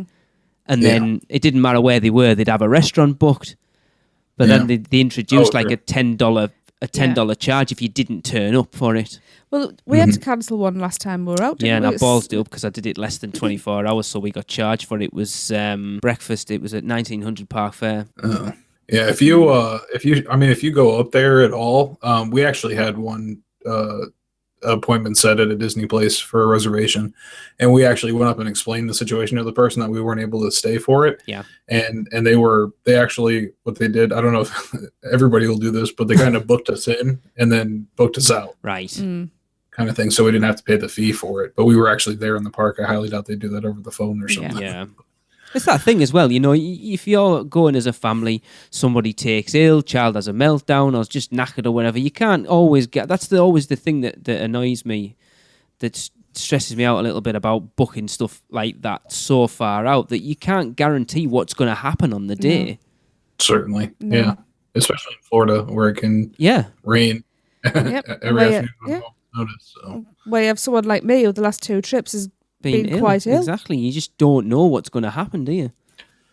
And then it didn't matter where they were, they'd have a restaurant booked. But then they introduced a $10 charge if you didn't turn up for it. Well, we had to cancel one last time we were out. Yeah, and I ballsed it up because I did it less than 24 hours, so we got charged for it. It was breakfast. It was at 1900 Park Fair. Yeah, if you go up there at all, we actually had one appointment set at a Disney place for a reservation, and we actually went up and explained the situation to the person that we weren't able to stay for it. Yeah, and they actually what they did. I don't know if everybody will do this, but they kind of booked us in and then booked us out. Right. Kind of thing, so we didn't have to pay the fee for it, but we were actually there in the park. I highly doubt they do that over the phone or something. Yeah. It's that thing as well, if you're going as a family, somebody takes ill, child has a meltdown, or is just knackered or whatever, you can't always get... That's always the thing that annoys me, that stresses me out a little bit about booking stuff like that so far out, that you can't guarantee what's going to happen on the day. No. Certainly, yeah. Especially in Florida, where it can rain every afternoon. Notice, so. Where you have someone like me who the last 2 trips has been quite ill. Exactly. You just don't know what's going to happen, do you?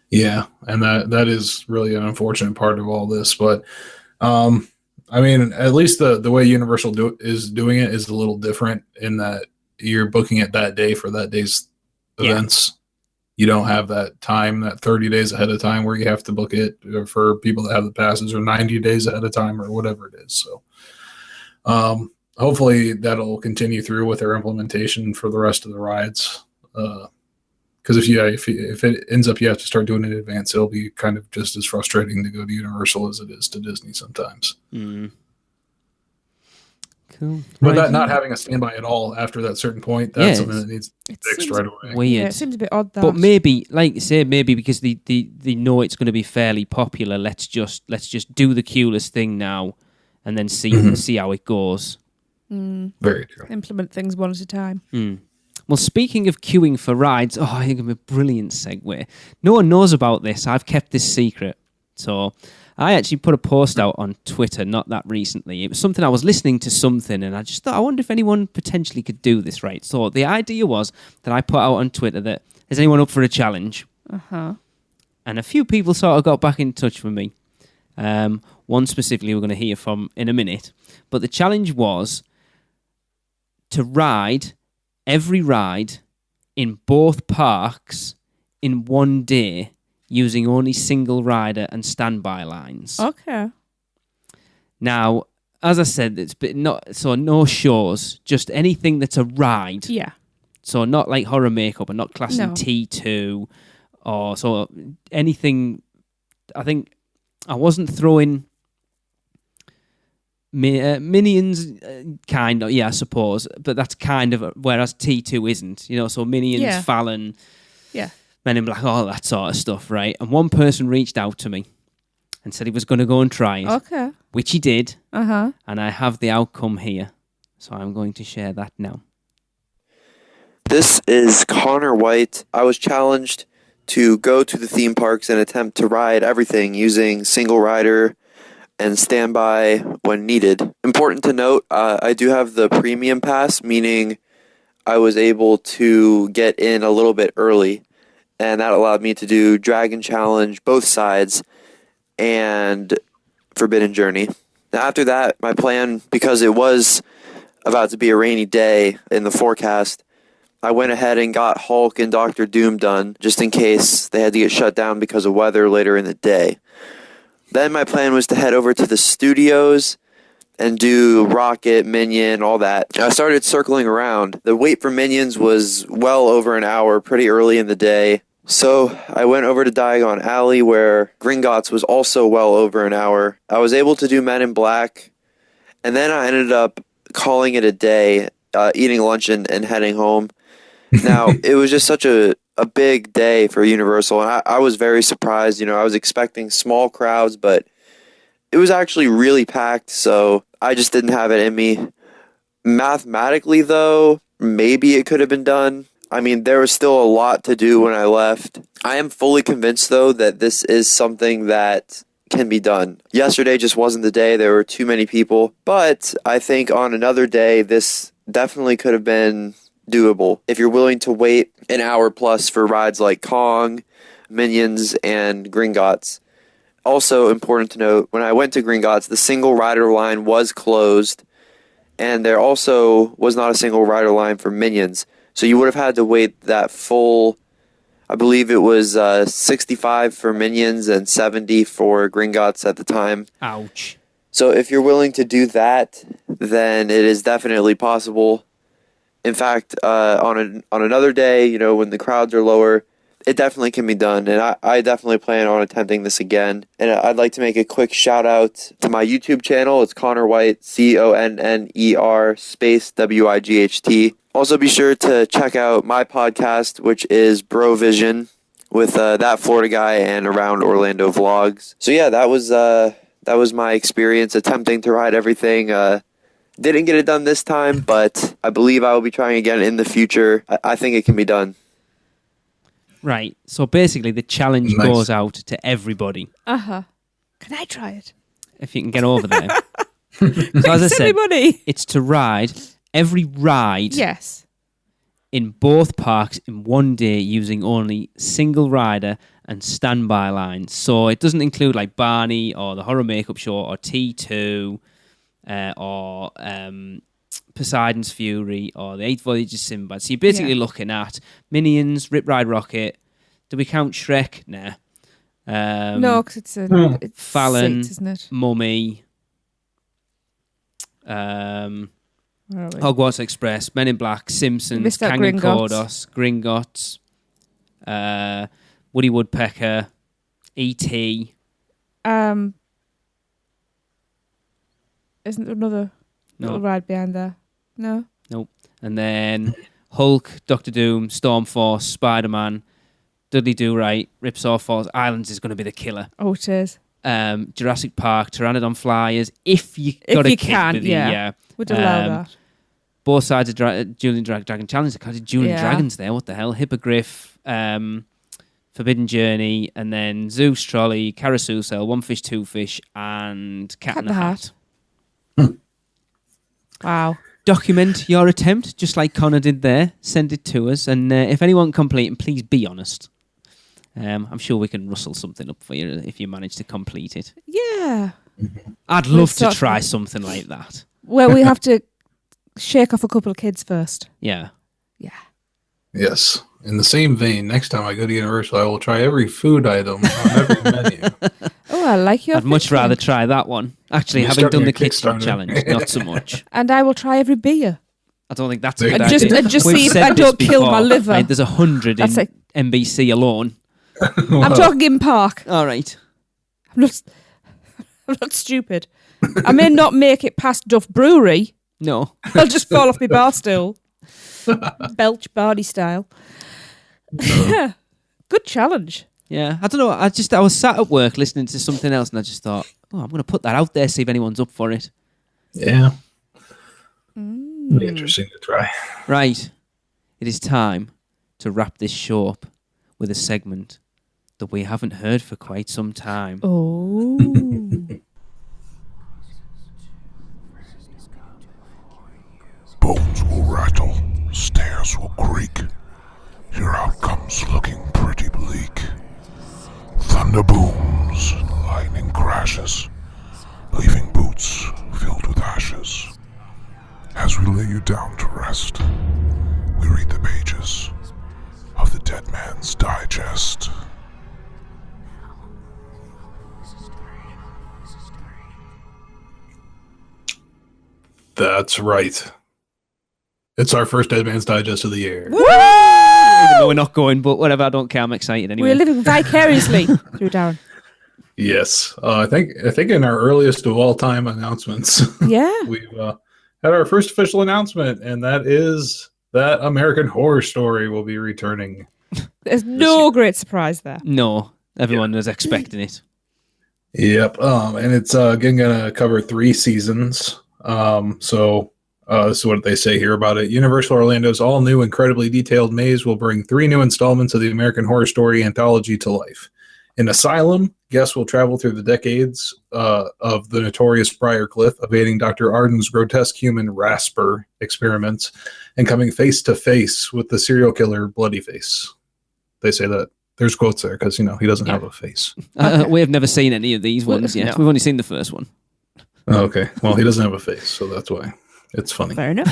Yeah, and that is really an unfortunate part of all this. But, I mean, at least the way Universal is doing it is a little different in that you're booking it that day for that day's events. You don't have that time, that 30 days ahead of time where you have to book it for people that have the passes, or 90 days ahead of time, or whatever it is. So, hopefully that'll continue through with their implementation for the rest of the rides. Because if it ends up you have to start doing it in advance, it'll be kind of just as frustrating to go to Universal as it is to Disney sometimes. Cool. But that not having a standby at all after that certain point, that's something that needs to be fixed right away. Weird. Yeah, it seems a bit odd, that. But maybe, like you say, because they know it's going to be fairly popular, let's just do the queueless thing now and then see how it goes. Very true. Implement things one at a time. Well, speaking of queuing for rides, I think of a brilliant segue. No one knows about this. I've kept this secret. So I actually put a post out on Twitter not that recently. It was something I was listening to something, and I just thought, I wonder if anyone potentially could do this, right? So the idea was that I put out on Twitter that, is anyone up for a challenge? And a few people sort of got back in touch with me. One specifically we're going to hear from in a minute. But the challenge was to ride every ride in both parks in one day using only single rider and standby lines. Okay. Now, as I said, no shows, just anything that's a ride. Yeah. So not like horror makeup and not classing No. T2 or so anything. I think I wasn't throwing Minions, kind of, yeah, I suppose, but that's kind of, whereas T2 isn't, so Minions, Fallon, Men in Black, all that sort of stuff, right? And one person reached out to me and said he was going to go and try it. Okay. Which he did. Uh-huh. And I have the outcome here. So I'm going to share that now. This is Connor White. I was challenged to go to the theme parks and attempt to ride everything using single rider and standby when needed. Important to note, I do have the premium pass, meaning I was able to get in a little bit early, and that allowed me to do Dragon Challenge, both sides, and Forbidden Journey. Now, after that, my plan, because it was about to be a rainy day in the forecast, I went ahead and got Hulk and Doctor Doom done, just in case they had to get shut down because of weather later in the day. Then my plan was to head over to the studios and do Rocket, Minion, all that. I started circling around. The wait for Minions was well over an hour, pretty early in the day. So I went over to Diagon Alley, where Gringotts was also well over an hour. I was able to do Men in Black, and then I ended up calling it a day, eating lunch and heading home. Now, it was just such a big day for Universal, and I was very surprised. I was expecting small crowds, but it was actually really packed, so I just didn't have it in me. Mathematically, though, maybe it could have been done. I mean, there was still a lot to do when I left. I am fully convinced, though, that this is something that can be done. Yesterday just wasn't the day. There were too many people, but I think on another day, this definitely could have been doable if you're willing to wait an hour plus for rides like Kong, Minions, and Gringotts. Also important to note, when I went to Gringotts, the single rider line was closed, and there also was not a single rider line for Minions. So you would have had to wait that full, I believe it was 65 for Minions and 70 for Gringotts at the time. Ouch. So if you're willing to do that, then it is definitely possible. In fact, on another day, when the crowds are lower, it definitely can be done. And I definitely plan on attempting this again. And I'd like to make a quick shout out to my YouTube channel. It's Connor White, CONNER space WIGHT. Also be sure to check out my podcast, which is Bro Vision, with That Florida Guy and Around Orlando Vlogs. So yeah, that was my experience attempting to ride everything. Didn't get it done this time, but I believe I will be trying again in the future. I think it can be done. Right. So basically, the challenge goes out to everybody. Uh-huh. Can I try it? If you can get over there. So as I said, money. It's to ride every ride Yes. in both parks in one day using only single rider and standby lines. So it doesn't include like Barney or the Horror Makeup Show or T2 or Poseidon's Fury or the 8 Voyages Sinbad. So you're basically looking at Minions, Rip Ride Rocket. Do we count Shrek? Nah. No, because it's Fallon, seats, isn't it? Mummy, Where are we? Hogwarts Express, Men in Black, Simpsons, missed out Kangen Gringotts. Kodos, Gringotts, Woody Woodpecker, E.T. Isn't there another little ride behind there? No. Nope. And then Hulk, Doctor Doom, Stormforce, Spider-Man, Dudley Do-Right, Ripsaw Falls, Islands is going to be the killer. Oh, it is. Jurassic Park, Pteranodon Flyers, if you got a kid with you, would allow that. Both sides of Julian Dragon Challenge. I can't Julian Dragons there. What the hell? Hippogriff, Forbidden Journey, and then Zeus Trolley, Carousel, One Fish, Two Fish, and Cat in the Hat. Wow. Document your attempt, just like Connor did there. Send it to us, and if anyone completing, please be honest. I'm sure we can rustle something up for you if you manage to complete it. Yeah. I'd love to try something like that. Well, we have to shake off a couple of kids first. Yeah. Yeah. Yes. In the same vein, next time I go to Universal, I will try every food item on every menu. Oh, I like your I'd much thinking. rather try that one. Actually, You're having done starting the a kitchen Kickstarter. challenge, not so much. And I will try every beer. I don't think that's a And good just- idea. and just We've see if said I this don't kill my before, liver. right? There's 100 in That's like- NBC alone. I'm talking in park. All right. I'm not stupid. I may not make it past Duff Brewery. No. I'll just fall off my bar stool. Belch Barney style. Good challenge. Yeah, I don't know. I was sat at work listening to something else, and I just thought, I'm going to put that out there, see if anyone's up for it. Yeah. Be interesting to try. Right. It is time to wrap this show up with a segment that we haven't heard for quite some time. Oh. Bones will rattle, stairs will creak. Your outcome's looking pretty bleak. Thunder booms, lightning crashes, leaving boots filled with ashes. As we lay you down to rest, we read the pages of the Dead Man's Digest. That's right. It's our first Dead Man's Digest of the year. Even though we're not going, but whatever, I don't care. I'm excited anyway. We're living vicariously through Darren. Yes. I think in our earliest of all time announcements, Yeah. we've had our first official announcement, and that is that American Horror Story will be returning. There's no great surprise there. No, everyone was expecting it. Yep. And it's again going to cover 3 seasons. So this is what they say here about it. Universal Orlando's all-new, incredibly detailed maze will bring 3 new installments of the American Horror Story anthology to life. In Asylum, guests will travel through the decades of the notorious Briarcliff, evading Dr. Arden's grotesque human Rasper experiments and coming face-to-face with the serial killer Bloodyface. They say that. There's quotes there because, he doesn't have a face. We have never seen any of these ones yet. No. We've only seen the first one. Okay. Well, he doesn't have a face, so that's why. It's funny. Fair enough.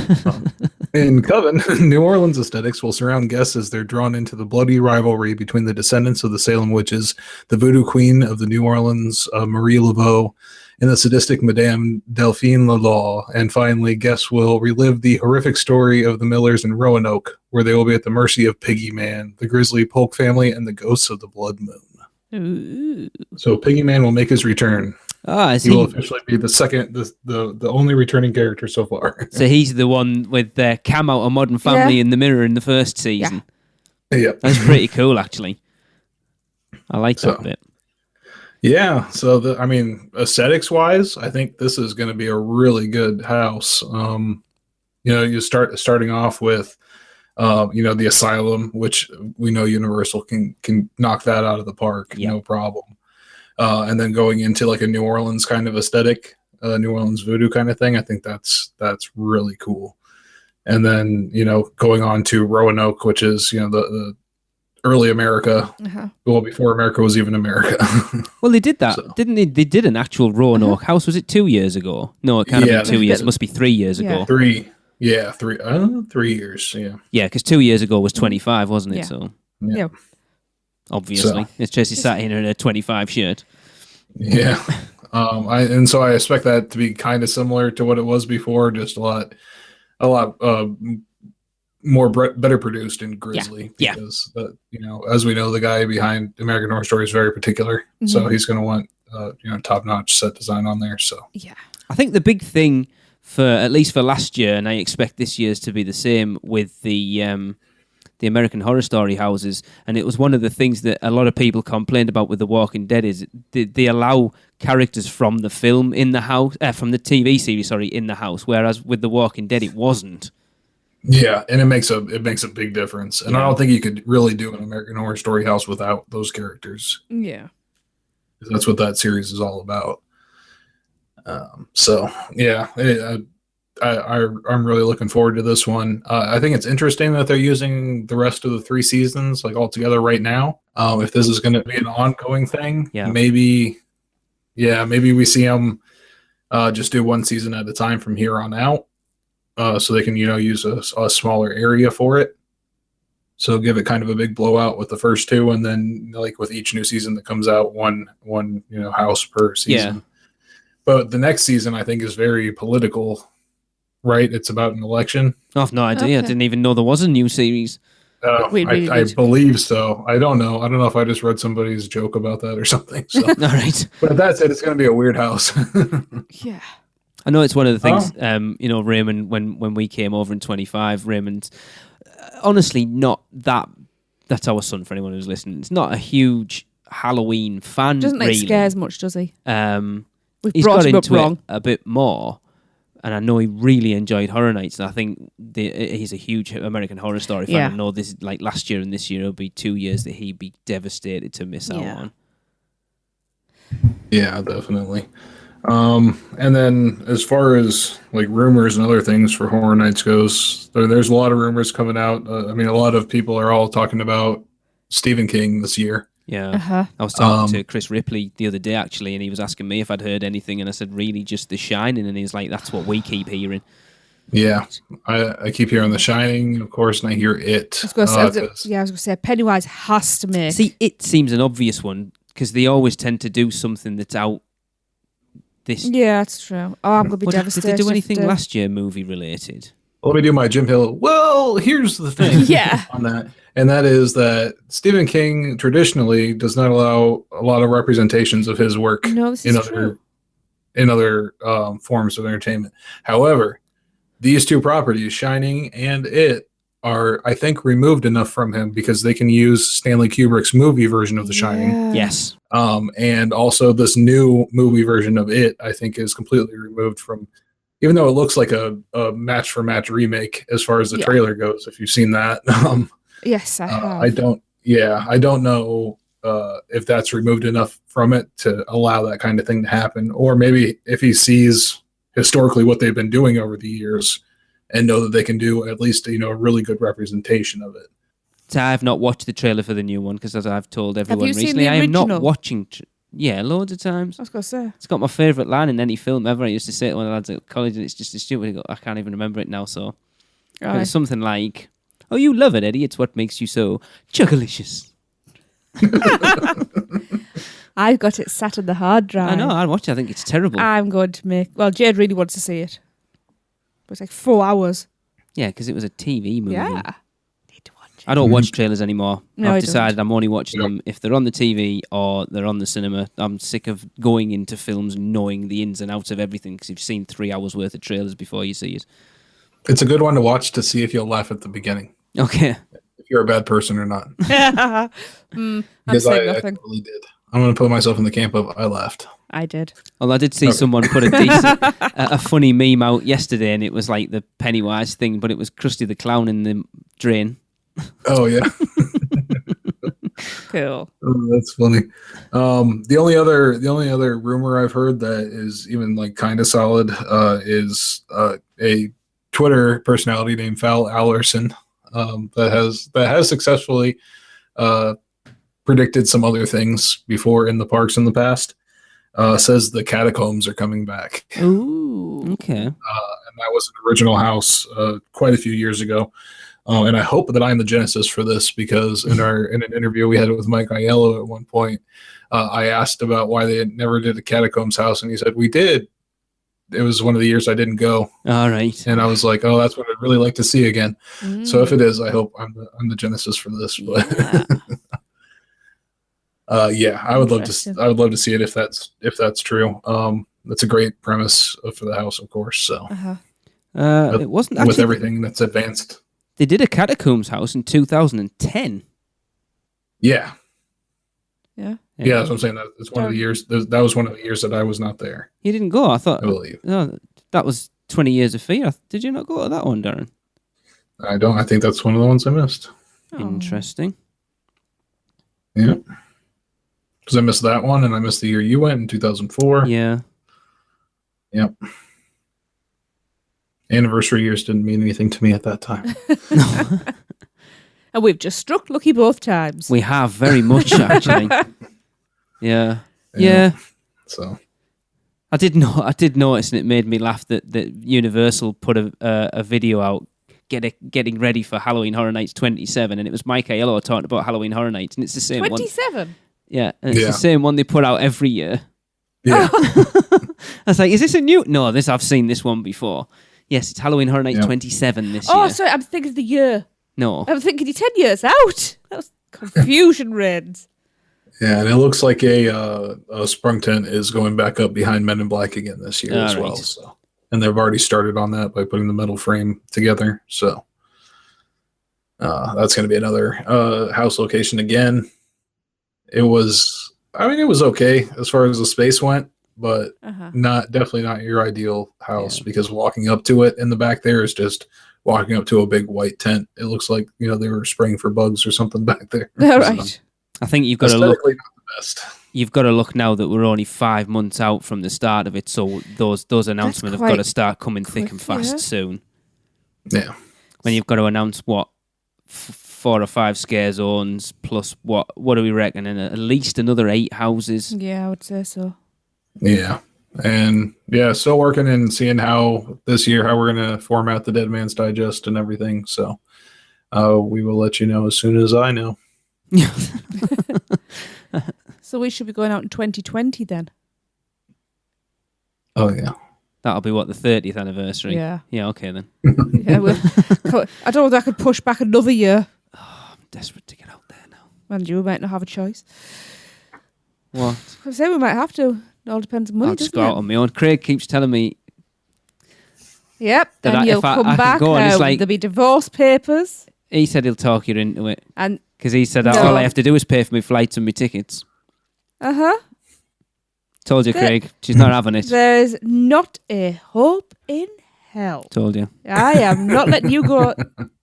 In Coven, New Orleans aesthetics will surround guests as they're drawn into the bloody rivalry between the descendants of the Salem witches, the voodoo queen of the New Orleans, Marie Laveau, and the sadistic Madame Delphine Lalaw. And finally, guests will relive the horrific story of the Millers in Roanoke, where they will be at the mercy of Piggy Man, the grisly Polk family, and the ghosts of the Blood Moon. Ooh. So Piggy Man will make his return. Is He he? will officially be the only returning character so far. So he's the one with Cam out of Modern Family in the mirror in the first season. Yeah. That's pretty cool, actually. I like that bit. Yeah, so aesthetics wise, I think this is going to be a really good house. You starting off with, the Asylum, which we know Universal can knock that out of the park, no problem. And then going into like a New Orleans kind of aesthetic, New Orleans voodoo kind of thing. I think that's really cool. And then, going on to Roanoke, which is, the early America, well, before America was even America. Well, they did that, didn't they? They did an actual Roanoke house. Was it 2 years ago? No, it can't have been 2 years. It must be 3 years ago. 3 years. Yeah. Yeah, because 2 years ago was 25, wasn't it? Yeah. So, Yeah. obviously, it's Jesse sat in a 25 shirt. Yeah. So I expect that to be kind of similar to what it was before, just a lot more better produced and grisly. Yeah. Because as we know, the guy behind American Horror Story is very particular, so he's going to want top notch set design on there. So Yeah. I think the big thing at least for last year, and I expect this year's to be the same with the American Horror Story houses, and it was one of the things that a lot of people complained about with The Walking Dead is they allow characters from the film in the house, from the TV series, in the house, whereas with The Walking Dead it wasn't. Yeah, and it makes a big difference, and I don't think you could really do an American Horror Story house without those characters. Yeah. That's what that series is all about. I'm really looking forward to this one. I think it's interesting that they're using the rest of the 3 seasons like all together right now. If this is going to be an ongoing thing, maybe we see them just do 1 season at a time from here on out, so they can use a smaller area for it. So give it kind of a big blowout with the first 2, and then like with each new season that comes out, one house per season. Yeah. But the next season I think is very political. Right, it's about an election. I have no idea. Okay. I didn't even know there was a new series. I believe so. I don't know. I don't know if I just read somebody's joke about that or something. So. All right. But that's it. It's going to be a weird house. Yeah. I know it's one of the things, Raymond, when we came over in 25, Raymond, honestly, not that, that's our son for anyone who's listening. It's not a huge Halloween fan, doesn't really. scare as much, does he? He's got into it a bit more. And I know he really enjoyed Horror Nights, and I think he's a huge American Horror Story fan. I know this, like last year and this year, it'll be 2 years that he'd be devastated to miss out on. Yeah, definitely. And then as far as like rumors and other things for Horror Nights goes, there's a lot of rumors coming out. A lot of people are all talking about Stephen King this year. Yeah, I was talking to Chris Ripley the other day, actually, and he was asking me if I'd heard anything, and I said, really, just The Shining, and he's like, that's what we keep hearing. Yeah, I keep hearing The Shining, of course, and I hear It. I was going to say, Pennywise has to make... See, It seems an obvious one, because they always tend to do something that's out this... Yeah, that's true. Oh, I'm going to be devastated. Did they do anything last year movie-related? Let me do my Jim Hill. Well, here's the thing on that. And that is that Stephen King traditionally does not allow a lot of representations of his work in other forms of entertainment. However, these 2 properties, Shining and It, are, I think, removed enough from him because they can use Stanley Kubrick's movie version of The Shining. Yes. And also this new movie version of It, I think, is completely removed from, even though it looks like a match-for-match remake as far as the trailer goes, if you've seen that. Yes, I have. I don't know if that's removed enough from it to allow that kind of thing to happen, or maybe if he sees historically what they've been doing over the years and know that they can do at least a really good representation of it. So I have not watched the trailer for the new one because, as I've told everyone recently, I am not watching. Loads of times. I was going to say. It's got my favourite line in any film ever. I used to say it to one of the lads at college, and it's just stupid. I can't even remember it now. So it's something like, "Oh, you love it, Eddie. It's what makes you so chuckalicious." I've got it sat on the hard drive. I know. I'll watch it. I think it's terrible. I'm going to make... Well, Jade really wants to see it. But it's like 4 hours. Yeah, because it was a TV movie. Yeah. Need to watch it. I don't watch trailers anymore. No, I've decided I'm only watching them if they're on the TV or they're on the cinema. I'm sick of going into films knowing the ins and outs of everything because you've seen 3 hours worth of trailers before you see it. It's a good one to watch to see if you'll laugh at the beginning. Okay. If you're a bad person or not. Because I really did. I'm going to put myself in the camp of I laughed. I did. Well, I did see someone put a funny meme out yesterday, and it was like the Pennywise thing, but it was Krusty the Clown in the drain. Oh, yeah. Cool. Oh, that's funny. The only other rumor I've heard that is even like kind of solid is a Twitter personality named Fallon that has successfully predicted some other things before in the parks in the past. Says the catacombs are coming back. Ooh, okay. And that was an original house quite a few years ago. And I hope that I'm the genesis for this because in an interview we had with Mike Aiello at one point, I asked about why they never did a catacombs house, and he said, "We did. It was one of the years I didn't go." All right. And I was like, "Oh, that's what I'd really like to see again." So if it is, I hope I'm the genesis for this. But I would love to see it if that's true. That's a great premise for the house, of course. So it wasn't actually, with everything that's advanced. They did a catacombs house in 2010. Yeah. Yeah. Yeah, that's what I'm saying. That's one of the years. That was one of the years that I was not there. You didn't go? I believe. No, that was 20 Years of Fear. Did you not go to that one, Darren? I don't. I think that's one of the ones I missed. Interesting. Yeah. Because I missed that one, and I missed the year you went in 2004. Yeah. Yep. Anniversary years didn't mean anything to me at that time. And we've just struck lucky both times. We have very much, actually. Yeah. So I did notice, and it made me laugh that Universal put a video out getting ready for Halloween Horror Nights 27, and it was Mike Aiello talking about Halloween Horror Nights, and it's the same 27? one. Yeah, and it's the same one they put out every year. Yeah. I was like, is this a new? No, I've seen this one before. Yes, it's Halloween Horror Nights 27 this year. Oh, sorry, I'm thinking of the year. No. I'm thinking you're 10 years out. That was confusion reigns. Yeah, and it looks like a sprung tent is going back up behind Men in Black again this year as well. So, and they've already started on that by putting the metal frame together. So that's going to be another house location again. It was okay as far as the space went, but definitely not your ideal house because walking up to it in the back there is just walking up to a big white tent. It looks like, they were spraying for bugs or something back there. All right. I think you've got to look. Not the best. You've got to look now that we're only 5 months out from the start of it, so those announcements have got to start coming thick and fast soon. Yeah. When you've got to announce what 4 or 5 scare zones plus what do we reckon? And at least another 8 houses. Yeah, I would say so. Yeah. And still working and seeing how this year how we're gonna format the Dead Man's Digest and everything. So we will let you know as soon as I know. So we should be going out in 2020 then. Oh yeah. That'll be what, the 30th anniversary? Yeah. Yeah, okay then. I don't know if I could push back another year. Oh, I'm desperate to get out there now. And you might not have a choice. What? I say we might have to. It all depends on money, I'll just doesn't go it? out on my own. Craig keeps telling me. Yep, that and you'll if I come can back go, and it's now. like- There'll be divorce papers. He said he'll talk you into it. And Because he said No. all I have to do is pay for my flights and my tickets. Told you, There- Craig. She's not having it. there's not a hope in hell. Told you. I am not letting you go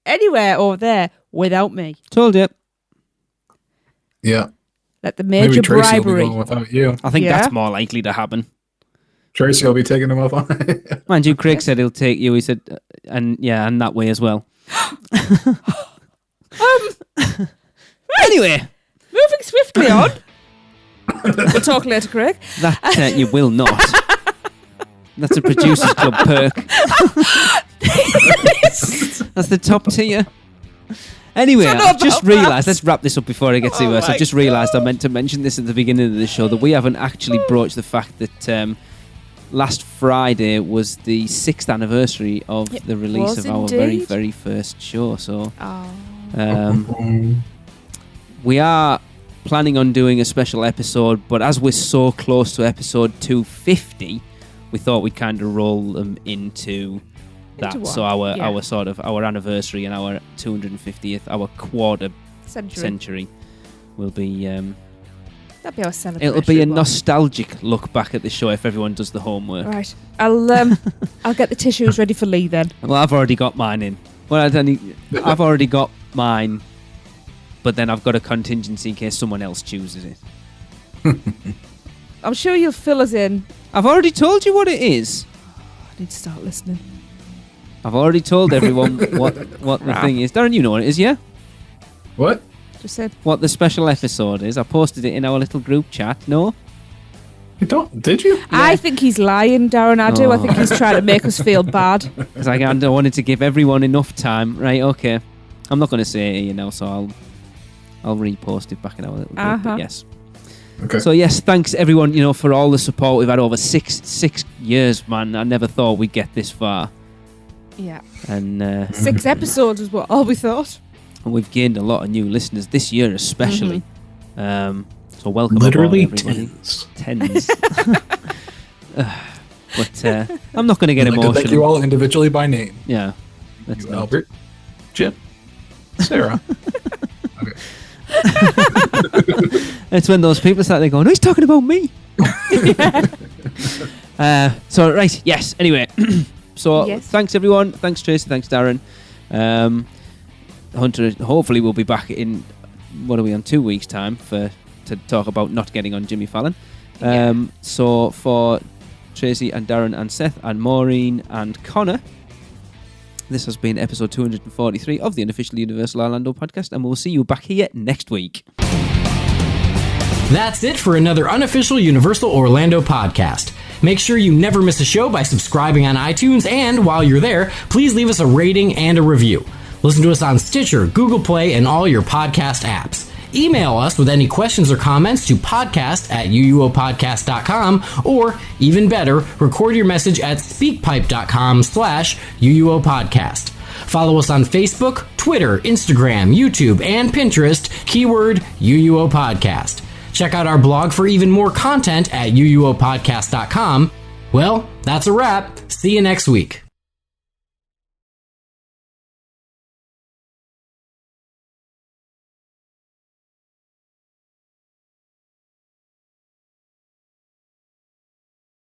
anywhere over there without me. Told you. Yeah. Let the Maybe major Tracy will be bribery. going without you. I think Yeah. that's more likely to happen. Tracy will be taking him up on it. Mind you, Craig said he'll take you. He said, and that way as well. Anyway, Moving swiftly on. We'll talk later, Craig. that you will not. That's a Producers Club perk. That's the top tier. Anyway, Don't know I've just about that. realised, let's wrap this up before it gets any worse. my I've just realised I meant to mention this at the beginning of the show, that we haven't actually broached the fact that last Friday was the 6th anniversary of the release was of our very, indeed. very first show. So Oh. we are planning on doing a special episode, but as we're so close to episode 250, we thought we'd kind of roll them into that. Into So one, our sort of our anniversary and our 250th, our quarter century will be. That'd be our celebration. It'll be a one. nostalgic look back at the show if everyone does the homework. Right. I'll get the tissues ready for Lee then. Well, I've already got mine in. Well, I've already got mine, but then I've got a contingency in case someone else chooses it. I'm sure you'll fill us in. I've already told you what it is. I need to start listening. I've already told everyone what the thing is. Darren, you know what it is, yeah? What? Just said. What the special episode is. I posted it in our little group chat. No? You don't? Did you? I think he's lying, Darren. I do. I think he's trying to make us feel bad. Because I wanted to give everyone enough time. Right, okay. I'm not going to say it, so I'll repost it back in our little group. But yes. Okay. So yes, thanks everyone, for all the support we've had over six years, man. I never thought we'd get this far. Yeah. And 6 episodes is what all we thought. and we've gained a lot of new listeners this year, especially. So welcome, Literally aboard, everybody. tens. But I'm not going to get I'd like to emotional. thank you all individually by name. Yeah, that's You, not. Albert, Jim, Sarah. It's when those people start there going, "Oh, he's talking about me." So right, yes. Anyway, so Yes. thanks everyone. Thanks Tracy. Thanks Darren. Hunter hopefully will be back in. What are we on? 2 weeks' time to talk about not getting on Jimmy Fallon. So for Tracy and Darren and Seth and Maureen and Connor, This has been episode 243 of the Unofficial Universal Orlando podcast, and we'll see you back here next week. That's it for another Unofficial Universal Orlando podcast. Make sure you never miss a show by subscribing on iTunes, and while you're there, please leave us a rating and a review. Listen to us on Stitcher, Google Play, and all your podcast apps. Email us with any questions or comments to podcast@uuopodcast.com, or, even better, record your message at speakpipe.com/uuopodcast. Follow us on Facebook, Twitter, Instagram, YouTube, and Pinterest, keyword UUO Podcast. Check out our blog for even more content at uuopodcast.com. Well, that's a wrap. See you next week.